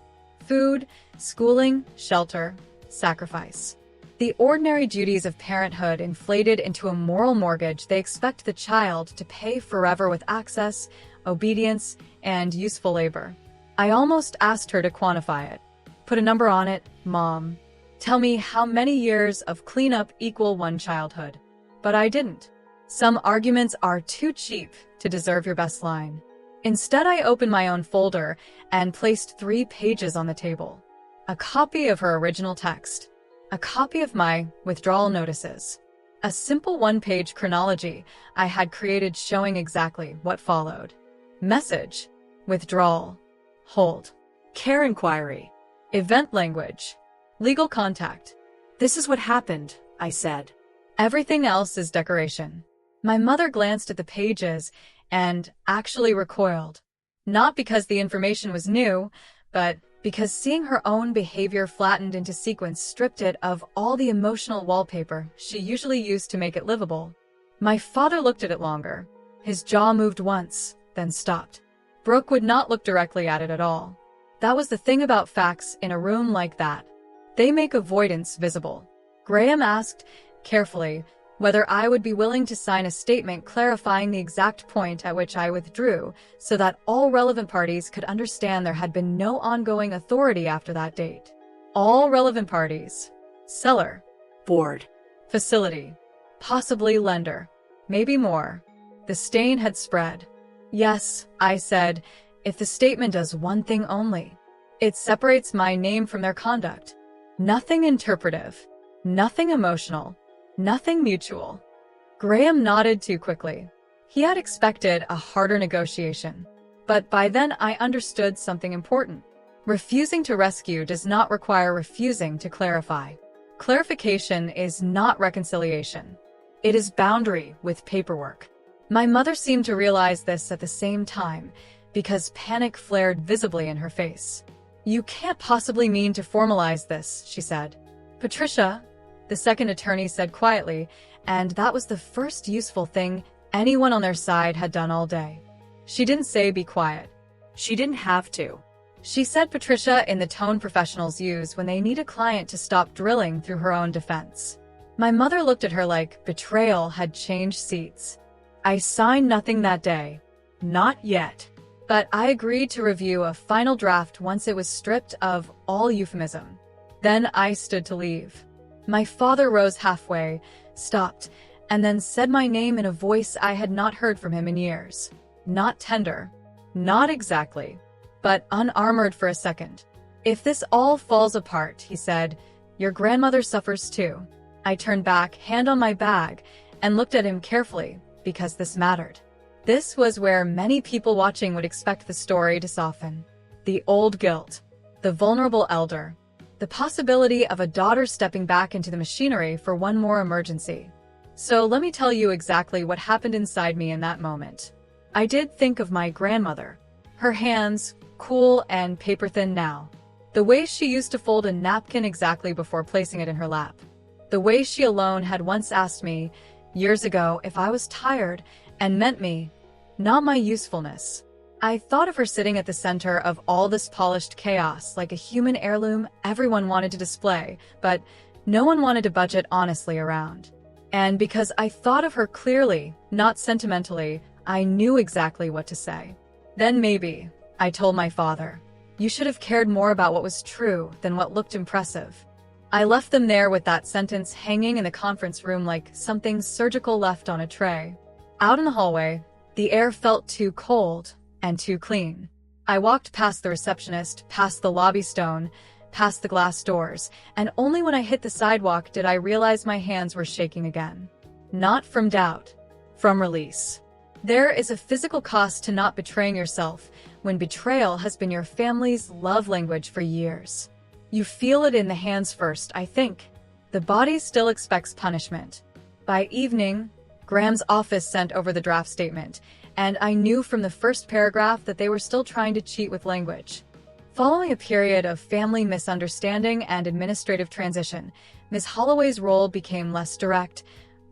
Food, schooling, shelter, sacrifice. The ordinary duties of parenthood inflated into a moral mortgage they expect the child to pay forever with access, obedience, and useful labor. I almost asked her to quantify it. Put a number on it, Mom. Tell me how many years of cleanup equal one childhood. But I didn't. Some arguments are too cheap to deserve your best line. Instead, I opened my own folder and placed 3 pages on the table. A copy of her original text. A copy of my withdrawal notices. A simple 1-page chronology I had created showing exactly what followed. Message. Withdrawal. Hold. Care inquiry. Event language. Legal contact. This is what happened, I said. Everything else is decoration. My mother glanced at the pages and actually recoiled. Not because the information was new, but because seeing her own behavior flattened into sequence stripped it of all the emotional wallpaper she usually used to make it livable. My father looked at it longer. His jaw moved once, then stopped. Brooke would not look directly at it at all. That was the thing about facts in a room like that. They make avoidance visible. Graham asked, carefully, whether I would be willing to sign a statement clarifying the exact point at which I withdrew so that all relevant parties could understand there had been no ongoing authority after that date. All relevant parties. Seller. Board. Facility. Possibly lender. Maybe more. The stain had spread. Yes, I said, if the statement does one thing only. It separates my name from their conduct. Nothing interpretive. Nothing emotional. Nothing mutual. Graham nodded too quickly. He had expected a harder negotiation. But by then I understood something important. Refusing to rescue does not require refusing to clarify. Clarification is not reconciliation. It is boundary with paperwork. My mother seemed to realize this at the same time, because panic flared visibly in her face. You can't possibly mean to formalize this, she said. Patricia, the second attorney said quietly, and that was the first useful thing anyone on their side had done all day. She didn't say be quiet. She didn't have to. She said Patricia in the tone professionals use when they need a client to stop drilling through her own defense. My mother looked at her like betrayal had changed seats. I signed nothing that day. Not yet. But I agreed to review a final draft once it was stripped of all euphemism. Then I stood to leave. My father rose halfway, stopped, and then said my name in a voice I had not heard from him in years. Not tender. Not exactly. But unarmored for a second. If this all falls apart, he said, your grandmother suffers too. I turned back, hand on my bag, and looked at him carefully, because this mattered. This was where many people watching would expect the story to soften. The old guilt. The vulnerable elder. The possibility of a daughter stepping back into the machinery for one more emergency. So let me tell you exactly what happened inside me in that moment. I did think of my grandmother. Her hands, cool and paper-thin now. The way she used to fold a napkin exactly before placing it in her lap. The way she alone had once asked me, years ago, if I was tired, and meant me, not my usefulness. I thought of her sitting at the center of all this polished chaos like a human heirloom everyone wanted to display, but no one wanted to budget honestly around. And because I thought of her clearly, not sentimentally, I knew exactly what to say. Then maybe, I told my father, you should have cared more about what was true than what looked impressive. I left them there with that sentence hanging in the conference room like something surgical left on a tray. Out in the hallway, the air felt too cold and too clean. I walked past the receptionist, past the lobby stone, past the glass doors, and only when I hit the sidewalk did I realize my hands were shaking again. Not from doubt, from release. There is a physical cost to not betraying yourself when betrayal has been your family's love language for years. You feel it in the hands first, I think. The body still expects punishment. By evening, Graham's office sent over the draft statement, and I knew from the first paragraph that they were still trying to cheat with language. Following a period of family misunderstanding and administrative transition, Ms. Holloway's role became less direct.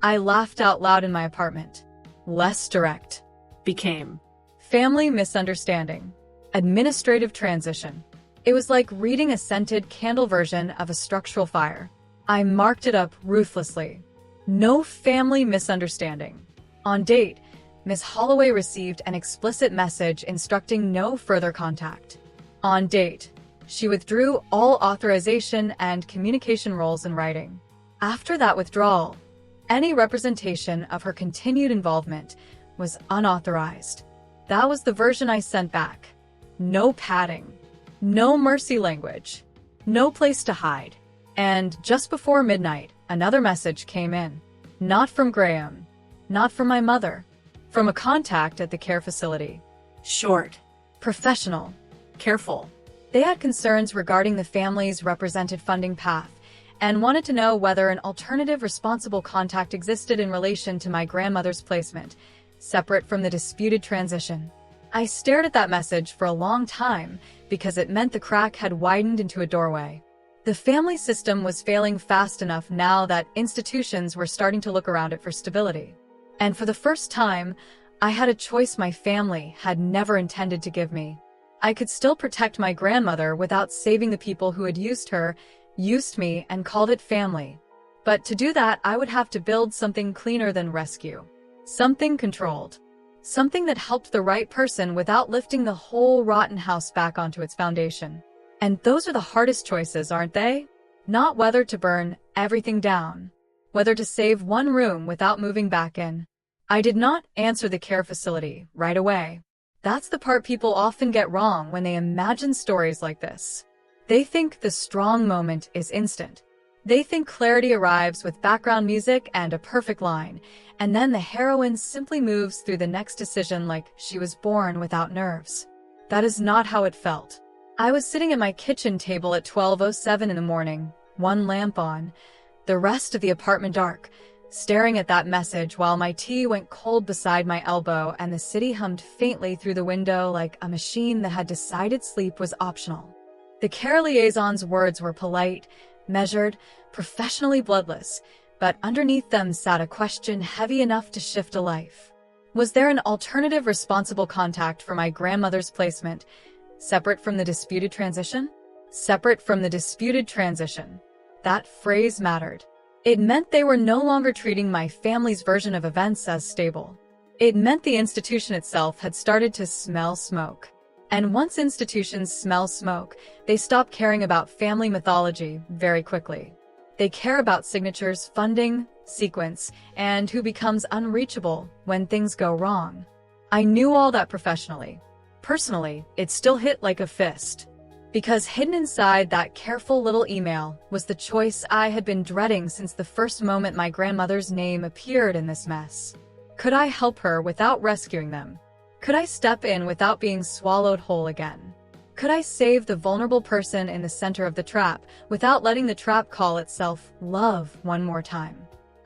I laughed out loud in my apartment. Less direct. Became. Family misunderstanding. Administrative transition. It was like reading a scented candle version of a structural fire. I marked it up ruthlessly. No family misunderstanding. On date, Miss Holloway received an explicit message instructing no further contact. On date, she withdrew all authorization and communication roles in writing. After that withdrawal, any representation of her continued involvement was unauthorized. That was the version I sent back. No padding. No mercy language. No place to hide. And just before midnight, another message came in. Not from Graham. Not from my mother. From a contact at the care facility. Short. Professional. Careful. They had concerns regarding the family's represented funding path and wanted to know whether an alternative responsible contact existed in relation to my grandmother's placement, separate from the disputed transition. I stared at that message for a long time because it meant the crack had widened into a doorway. The family system was failing fast enough now that institutions were starting to look around it for stability. And for the first time, I had a choice my family had never intended to give me. I could still protect my grandmother without saving the people who had used her, used me, and called it family. But to do that, I would have to build something cleaner than rescue. Something controlled. Something that helped the right person without lifting the whole rotten house back onto its foundation. And those are the hardest choices, aren't they? Not whether to burn everything down. Whether to save one room without moving back in. I did not answer the care facility right away. That's the part people often get wrong when they imagine stories like this. They think the strong moment is instant. They think clarity arrives with background music and a perfect line, and then the heroine simply moves through the next decision like she was born without nerves. That is not how it felt. I was sitting at my kitchen table at 12:07 in the morning, one lamp on, the rest of the apartment dark, staring at that message while my tea went cold beside my elbow and the city hummed faintly through the window like a machine that had decided sleep was optional. The care liaison's words were polite, measured, professionally bloodless, but underneath them sat a question heavy enough to shift a life. Was there an alternative responsible contact for my grandmother's placement, separate from the disputed transition? Separate from the disputed transition. That phrase mattered. It meant they were no longer treating my family's version of events as stable. It meant the institution itself had started to smell smoke. And once institutions smell smoke, they stop caring about family mythology very quickly. They care about signatures, funding, sequence, and who becomes unreachable when things go wrong. I knew all that professionally. Personally, it still hit like a fist. Because hidden inside that careful little email was the choice I had been dreading since the first moment my grandmother's name appeared in this mess. Could I help her without rescuing them? Could I step in without being swallowed whole again? Could I save the vulnerable person in the center of the trap without letting the trap call itself love one more time?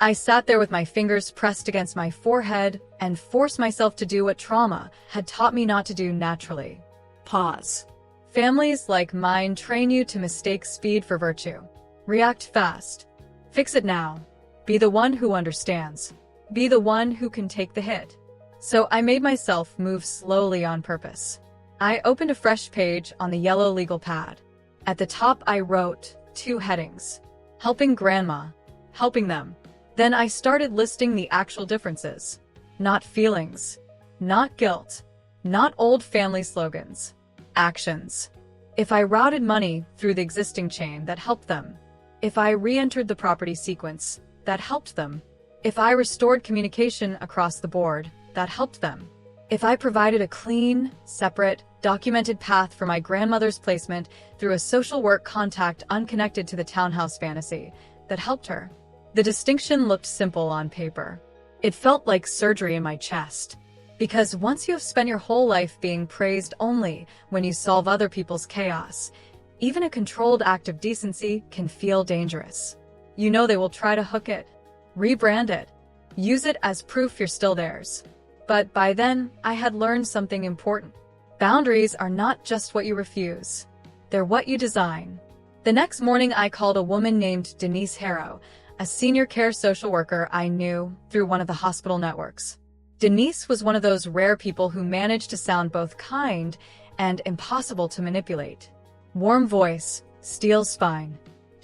I sat there with my fingers pressed against my forehead and forced myself to do what trauma had taught me not to do naturally. Pause. Families like mine train you to mistake speed for virtue. React fast. Fix it now. Be the one who understands. Be the one who can take the hit. So I made myself move slowly on purpose. I opened a fresh page on the yellow legal pad. At the top I wrote 2 headings. Helping Grandma. Helping them. Then I started listing the actual differences. Not feelings. Not guilt. Not old family slogans. Actions. If I routed money through the existing chain, that helped them. If I re-entered the property sequence, that helped them. If I restored communication across the board, that helped them. If I provided a clean, separate, documented path for my grandmother's placement through a social work contact unconnected to the townhouse fantasy, that helped her. The distinction looked simple on paper. It felt like surgery in my chest. Because once you have spent your whole life being praised only when you solve other people's chaos, even a controlled act of decency can feel dangerous. You know they will try to hook it, rebrand it, use it as proof you're still theirs. But by then, I had learned something important. Boundaries are not just what you refuse. They're what you design. The next morning, I called a woman named Denise Harrow, a senior care social worker I knew through one of the hospital networks. Denise was one of those rare people who managed to sound both kind and impossible to manipulate. Warm voice, steel spine.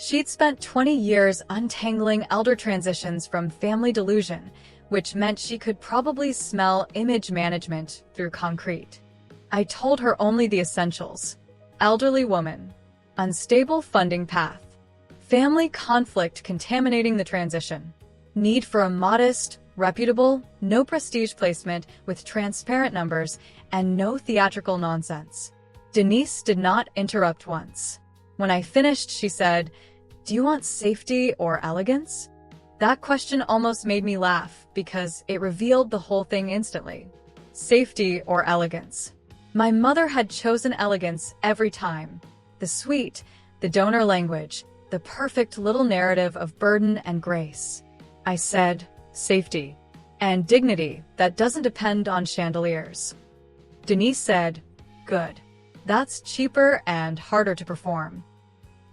She'd spent 20 years untangling elder transitions from family delusion, which meant she could probably smell image management through concrete. I told her only the essentials. Elderly woman. Unstable funding path. Family conflict contaminating the transition. Need for a modest, reputable, no prestige placement with transparent numbers and no theatrical nonsense. Denise did not interrupt once. When I finished, she said, "Do you want safety or elegance?" That question almost made me laugh because it revealed the whole thing instantly. Safety or elegance. My mother had chosen elegance every time. The sweet, the donor language, the perfect little narrative of burden and grace. I said, safety. And dignity that doesn't depend on chandeliers. Denise said, good. That's cheaper and harder to perform.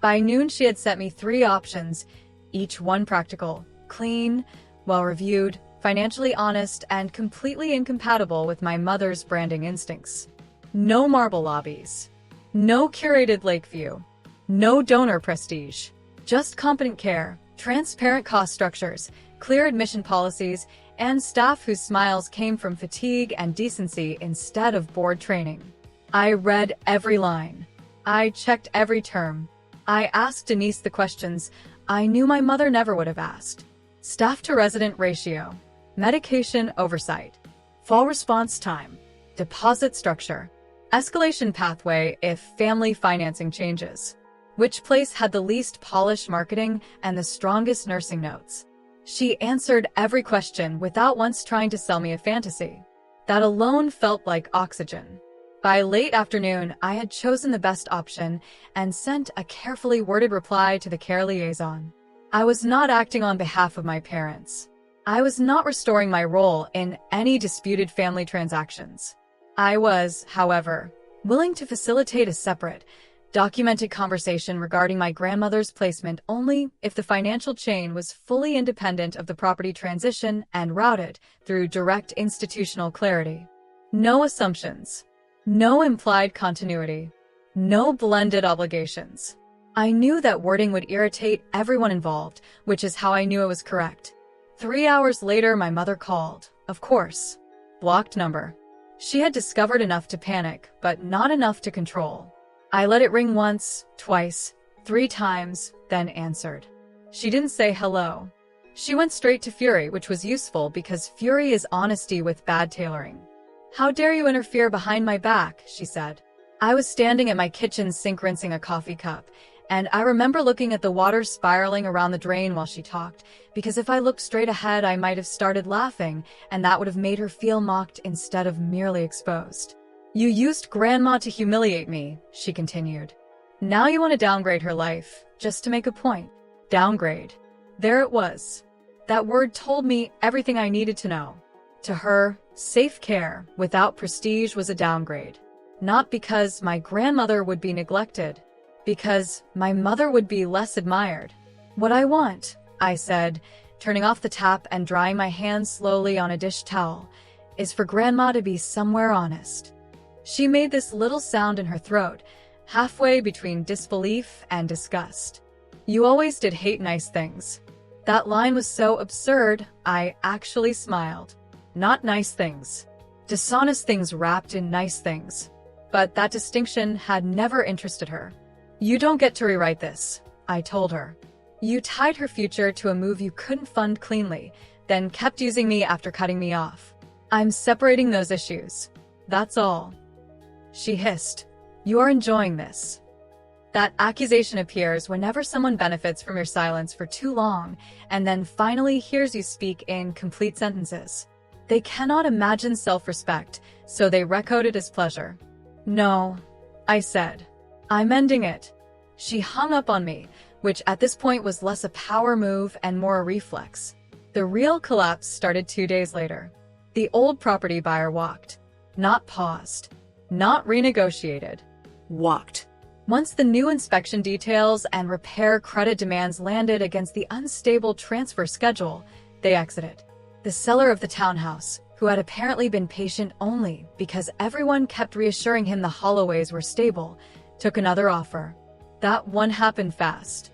By noon, she had sent me 3 options, each one practical, clean, well-reviewed, financially honest, and completely incompatible with my mother's branding instincts. No marble lobbies. No curated lake view. No donor prestige. Just competent care, transparent cost structures, clear admission policies, and staff whose smiles came from fatigue and decency instead of board training. I read every line. I checked every term. I asked Denise the questions I knew my mother never would have asked. Staff to resident ratio, medication oversight, fall response time, deposit structure, escalation pathway if family financing changes, which place had the least polished marketing and the strongest nursing notes. She answered every question without once trying to sell me a fantasy. That alone felt like oxygen. By late afternoon, I had chosen the best option and sent a carefully worded reply to the care liaison. I was not acting on behalf of my parents. I was not restoring my role in any disputed family transactions. I was, however, willing to facilitate a separate, documented conversation regarding my grandmother's placement only if the financial chain was fully independent of the property transition and routed through direct institutional clarity. No assumptions. No implied continuity. No blended obligations. I knew that wording would irritate everyone involved, which is how I knew it was correct. 3 hours later, my mother called. Of course. Blocked number. She had discovered enough to panic, but not enough to control. I let it ring once, twice, 3 times, then answered. She didn't say hello. She went straight to fury, which was useful because fury is honesty with bad tailoring. "How dare you interfere behind my back," she said. I was standing at my kitchen sink rinsing a coffee cup, and I remember looking at the water spiraling around the drain while she talked, because if I looked straight ahead, I might have started laughing, and that would have made her feel mocked instead of merely exposed. "You used Grandma to humiliate me," she continued. "Now you want to downgrade her life, just to make a point." Downgrade. There it was. That word told me everything I needed to know. To her, safe care without prestige was a downgrade. Not because my grandmother would be neglected, because my mother would be less admired. "What I want," I said, turning off the tap and drying my hands slowly on a dish towel, "is for Grandma to be somewhere honest." She made this little sound in her throat, halfway between disbelief and disgust. "You always did hate nice things." That line was so absurd, I actually smiled. Not nice things. Dishonest things wrapped in nice things. But that distinction had never interested her. "You don't get to rewrite this," I told her. "You tied her future to a move you couldn't fund cleanly, then kept using me after cutting me off. I'm separating those issues. That's all." She hissed. "You are enjoying this." That accusation appears whenever someone benefits from your silence for too long and then finally hears you speak in complete sentences. They cannot imagine self-respect, so they recode it as pleasure. "No," I said. "I'm ending it." She hung up on me, which at this point was less a power move and more a reflex. The real collapse started 2 days later. The old property buyer walked. Not paused. Not renegotiated. Walked. Once the new inspection details and repair credit demands landed against the unstable transfer schedule, they exited. The seller of the townhouse, who had apparently been patient only because everyone kept reassuring him the Holloways were stable, took another offer. That one happened fast.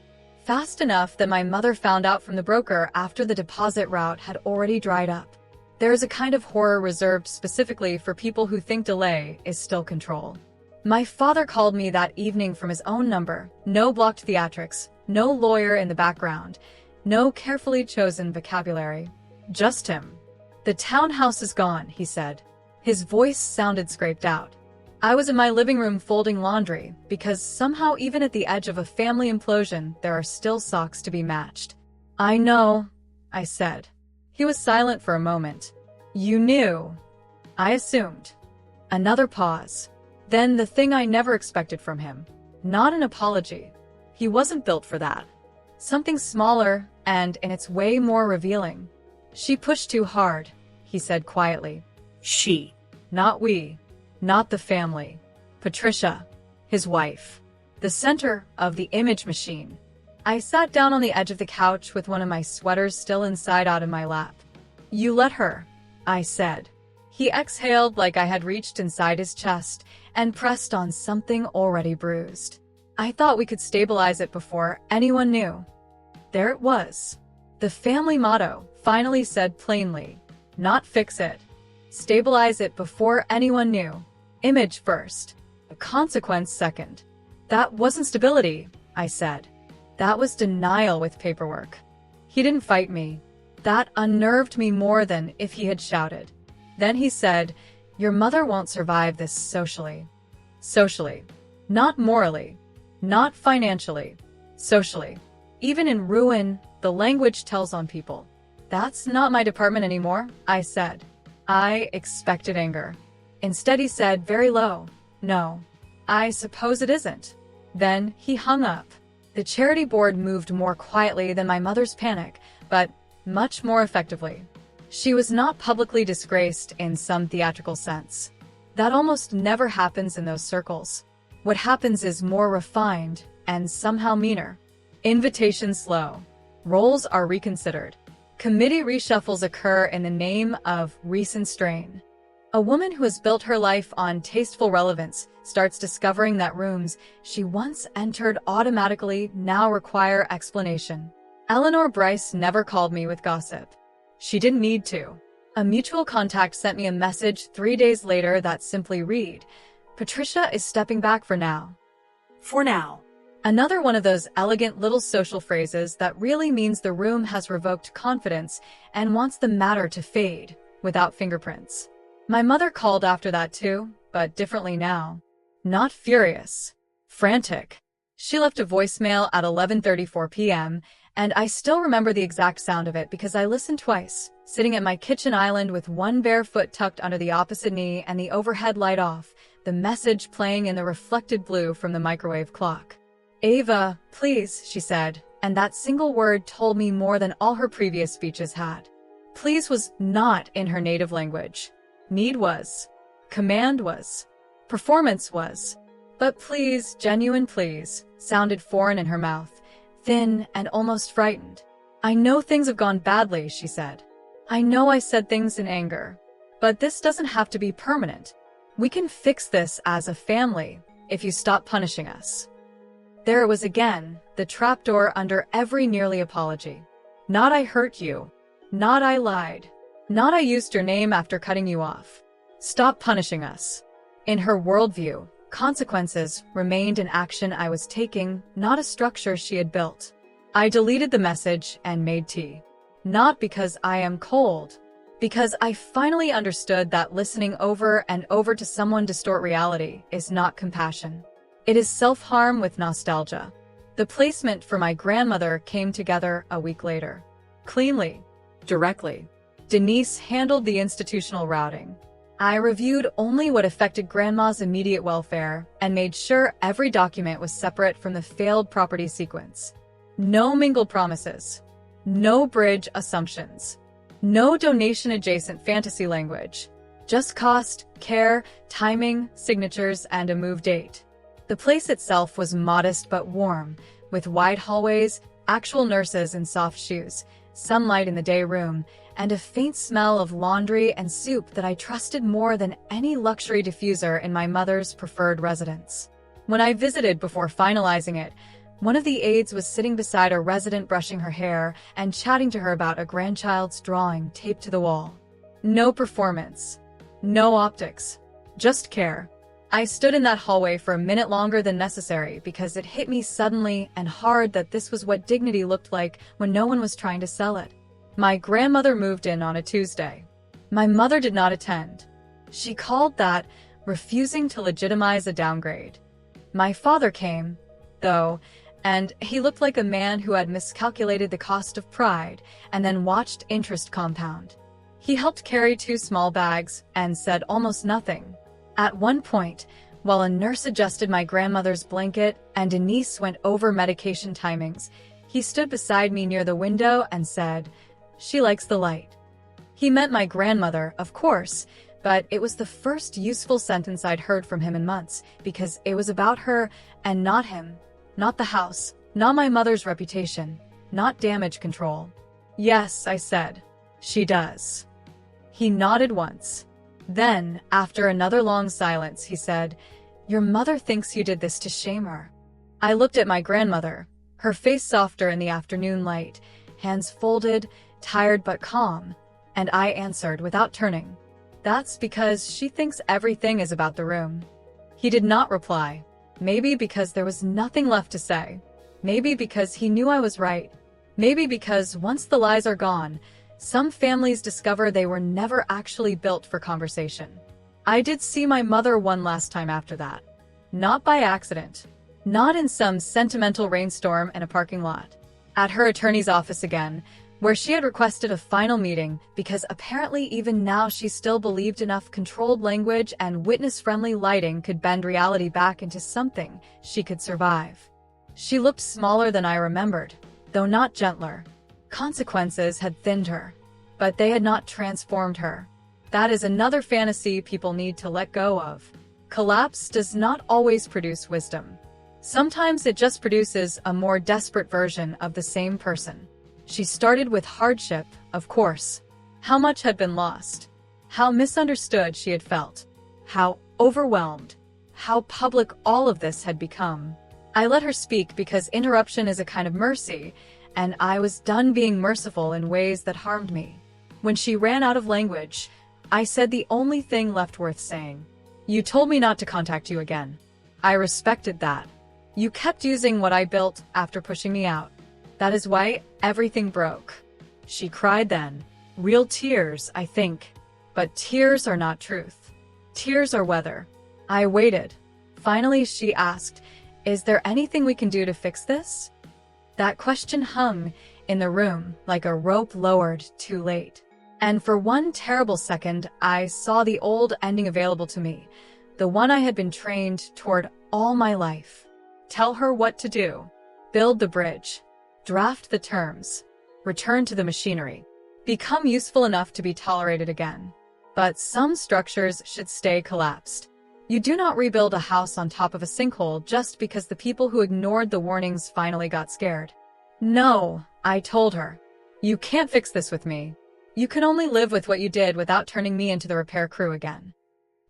fast enough that my mother found out from the broker after the deposit route had already dried up. There is a kind of horror reserved specifically for people who think delay is still control. My father called me that evening from his own number, no blocked theatrics, no lawyer in the background, no carefully chosen vocabulary. Just him. "The townhouse is gone," he said. His voice sounded scraped out. I was in my living room folding laundry, because somehow even at the edge of a family implosion, there are still socks to be matched. "I know," I said. He was silent for a moment. "You knew." I assumed. Another pause. Then the thing I never expected from him. Not an apology. He wasn't built for that. Something smaller, and in its way more revealing. "She pushed too hard," he said quietly. She. Not we. Not the family. Patricia, his wife. The center of the image machine. I sat down on the edge of the couch with one of my sweaters still inside out in my lap. "You let her," I said. He exhaled like I had reached inside his chest and pressed on something already bruised. "I thought we could stabilize it before anyone knew." There it was. The family motto, finally said plainly. Not fix it. Stabilize it before anyone knew. Image first. A consequence second. That wasn't stability, I said. That was denial with paperwork. He didn't fight me. That unnerved me more than if he had shouted. Then he said, "Your mother won't survive this socially." Socially. Not morally. Not financially. Socially. Even in ruin, the language tells on people. "That's not my department anymore," I said. I expected anger. Instead he said very low, "No, I suppose it isn't." Then he hung up. The charity board moved more quietly than my mother's panic, but much more effectively. She was not publicly disgraced in some theatrical sense. That almost never happens in those circles. What happens is more refined and somehow meaner. Invitations slow. Roles are reconsidered. Committee reshuffles occur in the name of recent strain. A woman who has built her life on tasteful relevance starts discovering that rooms she once entered automatically now require explanation. Eleanor Bryce never called me with gossip. She didn't need to. A mutual contact sent me a message 3 days later that simply read, "Patricia is stepping back for now." For now. Another one of those elegant little social phrases that really means the room has revoked confidence and wants the matter to fade, without fingerprints. My mother called after that too, but differently now. Not furious. Frantic. She left a voicemail at 11:34 p.m., and I still remember the exact sound of it because I listened twice, sitting at my kitchen island with one bare foot tucked under the opposite knee and the overhead light off, the message playing in the reflected blue from the microwave clock. "Ava, please," she said, and that single word told me more than all her previous speeches had. Please was not in her native language. Need was. Command was. Performance was. But please, genuine please, sounded foreign in her mouth, thin and almost frightened. "I know things have gone badly," she said. "I know I said things in anger. But this doesn't have to be permanent. We can fix this as a family if you stop punishing us." There it was again, the trapdoor under every nearly apology. Not "I hurt you." Not "I lied." Not "I used your name after cutting you off." Stop punishing us. In her worldview, consequences remained an action I was taking, not a structure she had built. I deleted the message and made tea. Not because I am cold. Because I finally understood that listening over and over to someone distort reality is not compassion. It is self-harm with nostalgia. The placement for my grandmother came together a week later. Cleanly. Directly. Denise handled the institutional routing. I reviewed only what affected Grandma's immediate welfare and made sure every document was separate from the failed property sequence. No mingled promises. No bridge assumptions. No donation-adjacent fantasy language. Just cost, care, timing, signatures, and a move date. The place itself was modest but warm, with wide hallways, actual nurses in soft shoes, sunlight in the day room, and a faint smell of laundry and soup that I trusted more than any luxury diffuser in my mother's preferred residence. When I visited before finalizing it, One of the aides was sitting beside a resident brushing her hair and chatting to her about a grandchild's drawing taped to the wall. No performance. No optics. Just care. I stood in that hallway for a minute longer than necessary because it hit me suddenly and hard that this was what dignity looked like when no one was trying to sell it. My grandmother moved in on a Tuesday. My mother did not attend. She called that refusing to legitimize a downgrade. My father came, though, and he looked like a man who had miscalculated the cost of pride and then watched interest compound. He helped carry 2 small bags and said almost nothing. At one point, while a nurse adjusted my grandmother's blanket and Denise went over medication timings, he stood beside me near the window and said, "She likes the light." He meant my grandmother, of course, but it was the first useful sentence I'd heard from him in months because it was about her and not him, not the house, not my mother's reputation, not damage control. "Yes," I said. "She does." He nodded once. Then, after another long silence, he said, "Your mother thinks you did this to shame her." I looked at my grandmother, her face softer in the afternoon light, hands folded, tired but calm, and I answered without turning, "That's because she thinks everything is about the room." He did not reply, maybe because there was nothing left to say, maybe because he knew I was right, maybe because once the lies are gone, some families discover they were never actually built for conversation. I did see my mother one last time after that. Not by accident. Not in some sentimental rainstorm in a parking lot. At her attorney's office again, where she had requested a final meeting because apparently even now she still believed enough controlled language and witness-friendly lighting could bend reality back into something she could survive. She looked smaller than I remembered, though not gentler. Consequences had thinned her, but they had not transformed her. That is another fantasy people need to let go of. Collapse does not always produce wisdom. Sometimes it just produces a more desperate version of the same person. She started with hardship, of course. How much had been lost? How misunderstood she had felt? How overwhelmed? How public all of this had become? I let her speak because interruption is a kind of mercy, and I was done being merciful in ways that harmed me. When she ran out of language, I said the only thing left worth saying. "You told me not to contact you again. I respected that. You kept using what I built after pushing me out. That is why everything broke." She cried then. Real tears, I think. But tears are not truth. Tears are weather. I waited. Finally, she asked, "Is there anything we can do to fix this?" That question hung in the room like a rope lowered too late. And for one terrible second, I saw the old ending available to me, the one I had been trained toward all my life. Tell her what to do. Build the bridge. Draft the terms. Return to the machinery. Become useful enough to be tolerated again. But some structures should stay collapsed. You do not rebuild a house on top of a sinkhole just because the people who ignored the warnings finally got scared. "No," I told her. "You can't fix this with me. You can only live with what you did without turning me into the repair crew again."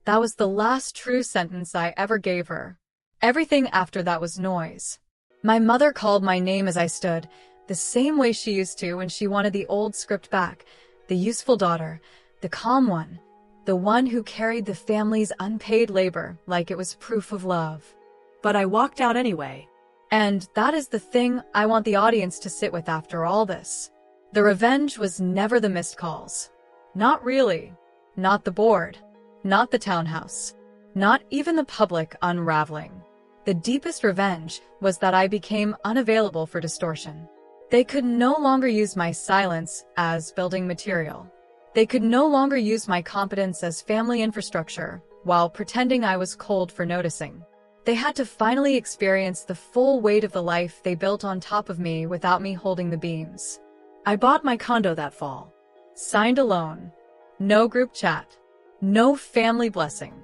That was the last true sentence I ever gave her. Everything after that was noise. My mother called my name as I stood, the same way she used to when she wanted the old script back, the useful daughter, the calm one, the one who carried the family's unpaid labor like it was proof of love. But I walked out anyway. And that is the thing I want the audience to sit with after all this. The revenge was never the missed calls. Not really. Not the board. Not the townhouse. Not even the public unraveling. The deepest revenge was that I became unavailable for distortion. They could no longer use my silence as building material. They could no longer use my competence as family infrastructure while pretending I was cold for noticing. They had to finally experience the full weight of the life they built on top of me without me holding the beams. I bought my condo that fall. Signed a loan. No group chat. No family blessing.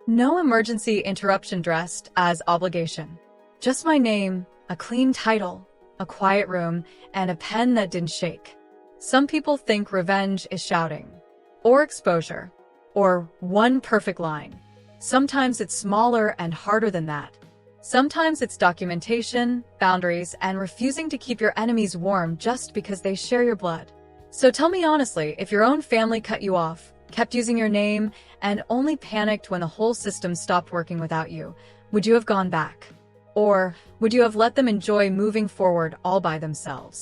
No emergency interruption dressed as obligation. Just my name, a clean title, a quiet room, and a pen that didn't shake. Some people think revenge is shouting, or exposure, or one perfect line. Sometimes it's smaller and harder than that. Sometimes it's documentation, boundaries, and refusing to keep your enemies warm just because they share your blood. So tell me honestly, if your own family cut you off, kept using your name, and only panicked when the whole system stopped working without you, would you have gone back? Or would you have let them enjoy moving forward all by themselves?